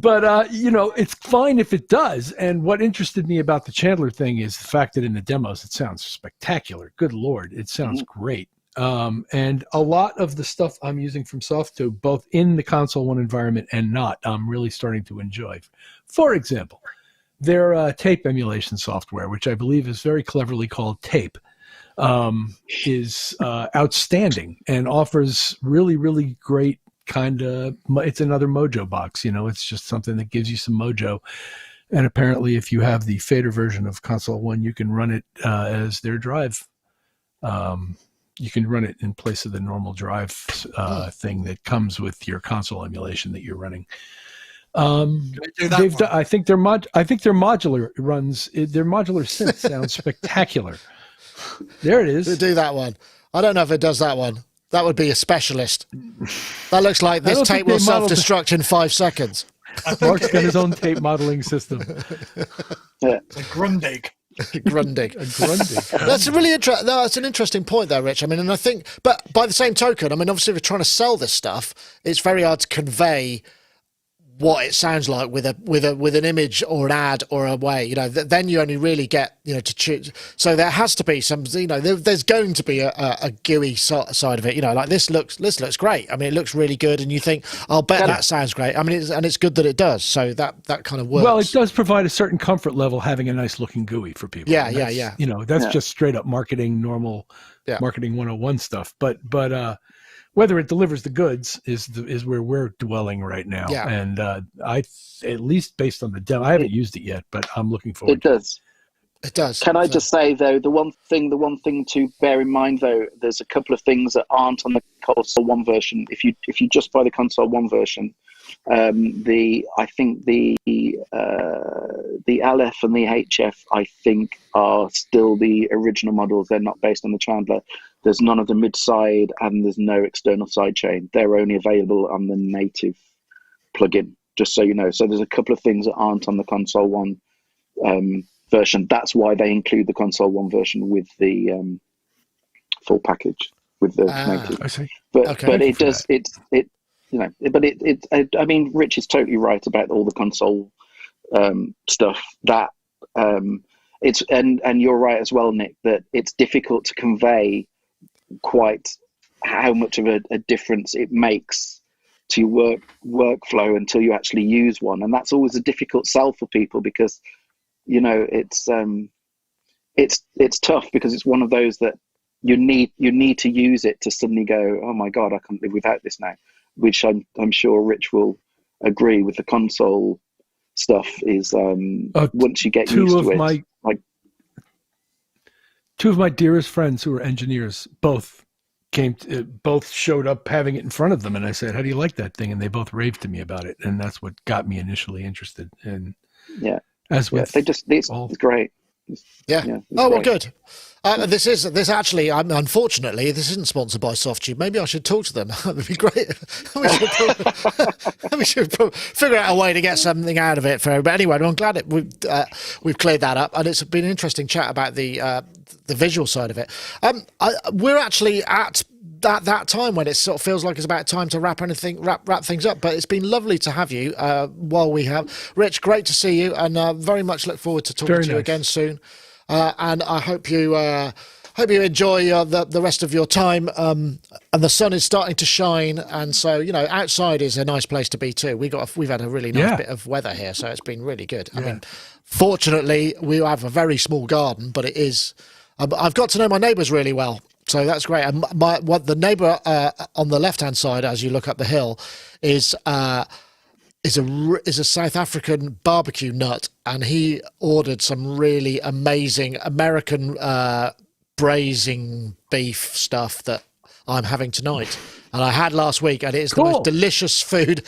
But you know, it's fine if it does. And what interested me about the Chandler thing is the fact that in the demos it sounds spectacular. Good Lord, it sounds great. And a lot of the stuff I'm using from SoftTube, both in the Console 1 environment and not, I'm really starting to enjoy. For example, their tape emulation software, which I believe is very cleverly called Tape, is outstanding and offers really, really great kind of, it's another mojo box, you know, it's just something that gives you some mojo. And apparently if you have the fader version of Console 1, you can run it as their drive. You can run it in place of the normal drive thing that comes with your console emulation that you're running. I think their modular runs. Their modular synth sounds spectacular. There it is. To do that one, I don't know if it does that one. That would be a specialist. That looks like this tape will self-destruct in 5 seconds. Mark's got his own tape modeling system. It's a Grundig. Grundig. That's a really interesting. No, that's an interesting point there, Rich. I mean, and I think, but by the same token, I mean, obviously, if you're trying to sell this stuff, it's very hard to convey what it sounds like with an image or an ad or a way. You know, then you only really get, you know, to choose. So there has to be some, you know, there's going to be a GUI side of it. You know, like this looks great. I mean, it looks really good, and you think, I'll bet that sounds great. I mean, it's good that it does. So that kind of works. Well, it does provide a certain comfort level having a nice looking GUI for people. Yeah. You know, that's just straight up marketing, normal marketing 101 stuff. But whether it delivers the goods is where we're dwelling right now. Yeah. And I, at least based on the demo, I haven't used it yet, but I'm looking forward to it. It does. Can I just say, though, the one thing to bear in mind, though, there's a couple of things that aren't on the Console 1 version. If you just buy the Console 1 version, I think the LF and the HF, I think, are still the original models. They're not based on the Chandler. There's none of the mid-side, and there's no external sidechain. They're only available on the native plugin, just so you know. So there's a couple of things that aren't on the Console 1 version. That's why they include the Console 1 version with the full package with the native. I see. But it does it you know. But it I mean, Rich is totally right about all the console stuff. That it's and you're right as well, Nick, that it's difficult to convey quite how much of a difference it makes to your workflow until you actually use one, and that's always a difficult sell for people, because you know it's tough, because it's one of those that you need to use it to suddenly go, oh my god, I can't live without this now, which I'm sure Rich will agree with. The console stuff is once you get used to it, two of my dearest friends who are engineers both showed up having it in front of them, and I said, how do you like that thing? And they both raved to me about it, and that's what got me initially interested. And it's great. Yeah. it's Oh, well, great. good. This actually, unfortunately, this isn't sponsored by Softube. Maybe I should talk to them. That would be great. We should figure out a way to get something out of it for everybody. Anyway, I'm glad we've cleared that up, and it's been an interesting chat about the visual side of it. We're actually at that time when it sort of feels like it's about time to wrap things up. But it's been lovely to have you while we have. Rich, great to see you, and very much look forward to talking to you again soon. And I hope you enjoy the rest of your time. And the sun is starting to shine, and so outside is a nice place to be too. We've had a really nice bit of weather here, so it's been really good. I mean, fortunately, we have a very small garden, but it is. I've got to know my neighbours really well, so that's great. And the neighbour on the left hand side, as you look up the hill, is a South African barbecue nut, and he ordered some really amazing American braising beef stuff that I'm having tonight, and I had last week, and it is the most delicious food.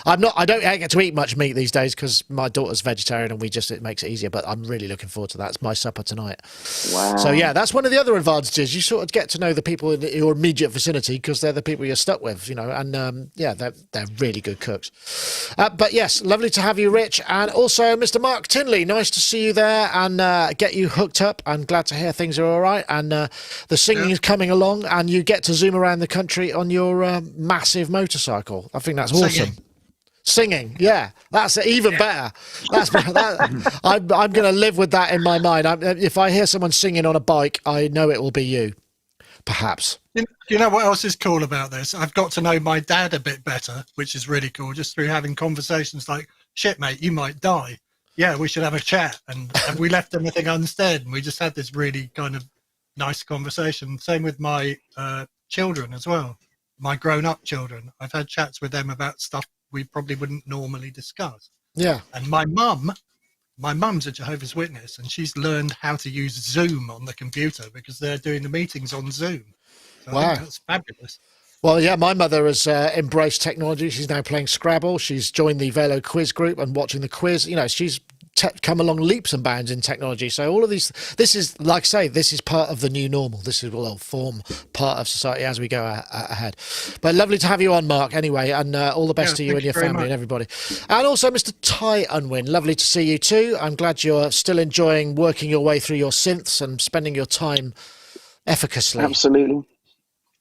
I don't get to eat much meat these days because my daughter's vegetarian, and it makes it easier. But I'm really looking forward to that. It's my supper tonight. Wow. So yeah, that's one of the other advantages. You sort of get to know the people in your immediate vicinity because they're the people you're stuck with, and they're really good cooks. But yes, lovely to have you, Rich, and also Mr. Mark Tinley. Nice to see you there and get you hooked up. I'm glad to hear things are all right, and the singing is coming along, and you get to zoom around the country on your massive motorcycle. I think that's awesome. Singing, yeah, that's even better. I'm going to live with that in my mind. If I hear someone singing on a bike, I know it will be you, perhaps. You know what else is cool about this? I've got to know my dad a bit better, which is really cool, just through having conversations like, shit, mate, you might die. Yeah, we should have a chat. And we left anything unsaid, and we just had this really kind of nice conversation. Same with my children as well, my grown-up children. I've had chats with them about stuff we probably wouldn't normally discuss. Yeah. And my mum's a Jehovah's Witness, and she's learned how to use Zoom on the computer because they're doing the meetings on Zoom. So I think that's fabulous. Well, yeah, my mother has embraced technology. She's now playing Scrabble. She's joined the Velo quiz group and watching the quiz. She's come along leaps and bounds in technology. So all of this is, like I say, this is part of the new normal. This will form part of society as we go ahead. But lovely to have you on, Mark, anyway, and all the best to you and your family and everybody. And also Mr. Ty Unwin, lovely to see you too. I'm glad you're still enjoying working your way through your synths and spending your time efficaciously. Absolutely.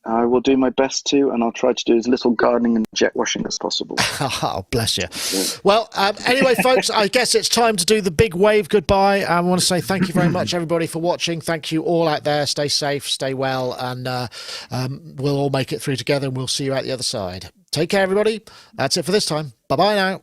I will do my best to, and I'll try to do as little gardening and jet washing as possible. Oh, bless you. Yeah. Well, anyway, folks, I guess it's time to do the big wave goodbye. I want to say thank you very much, everybody, for watching. Thank you all out there. Stay safe, stay well, and we'll all make it through together, and we'll see you out the other side. Take care, everybody. That's it for this time. Bye-bye now.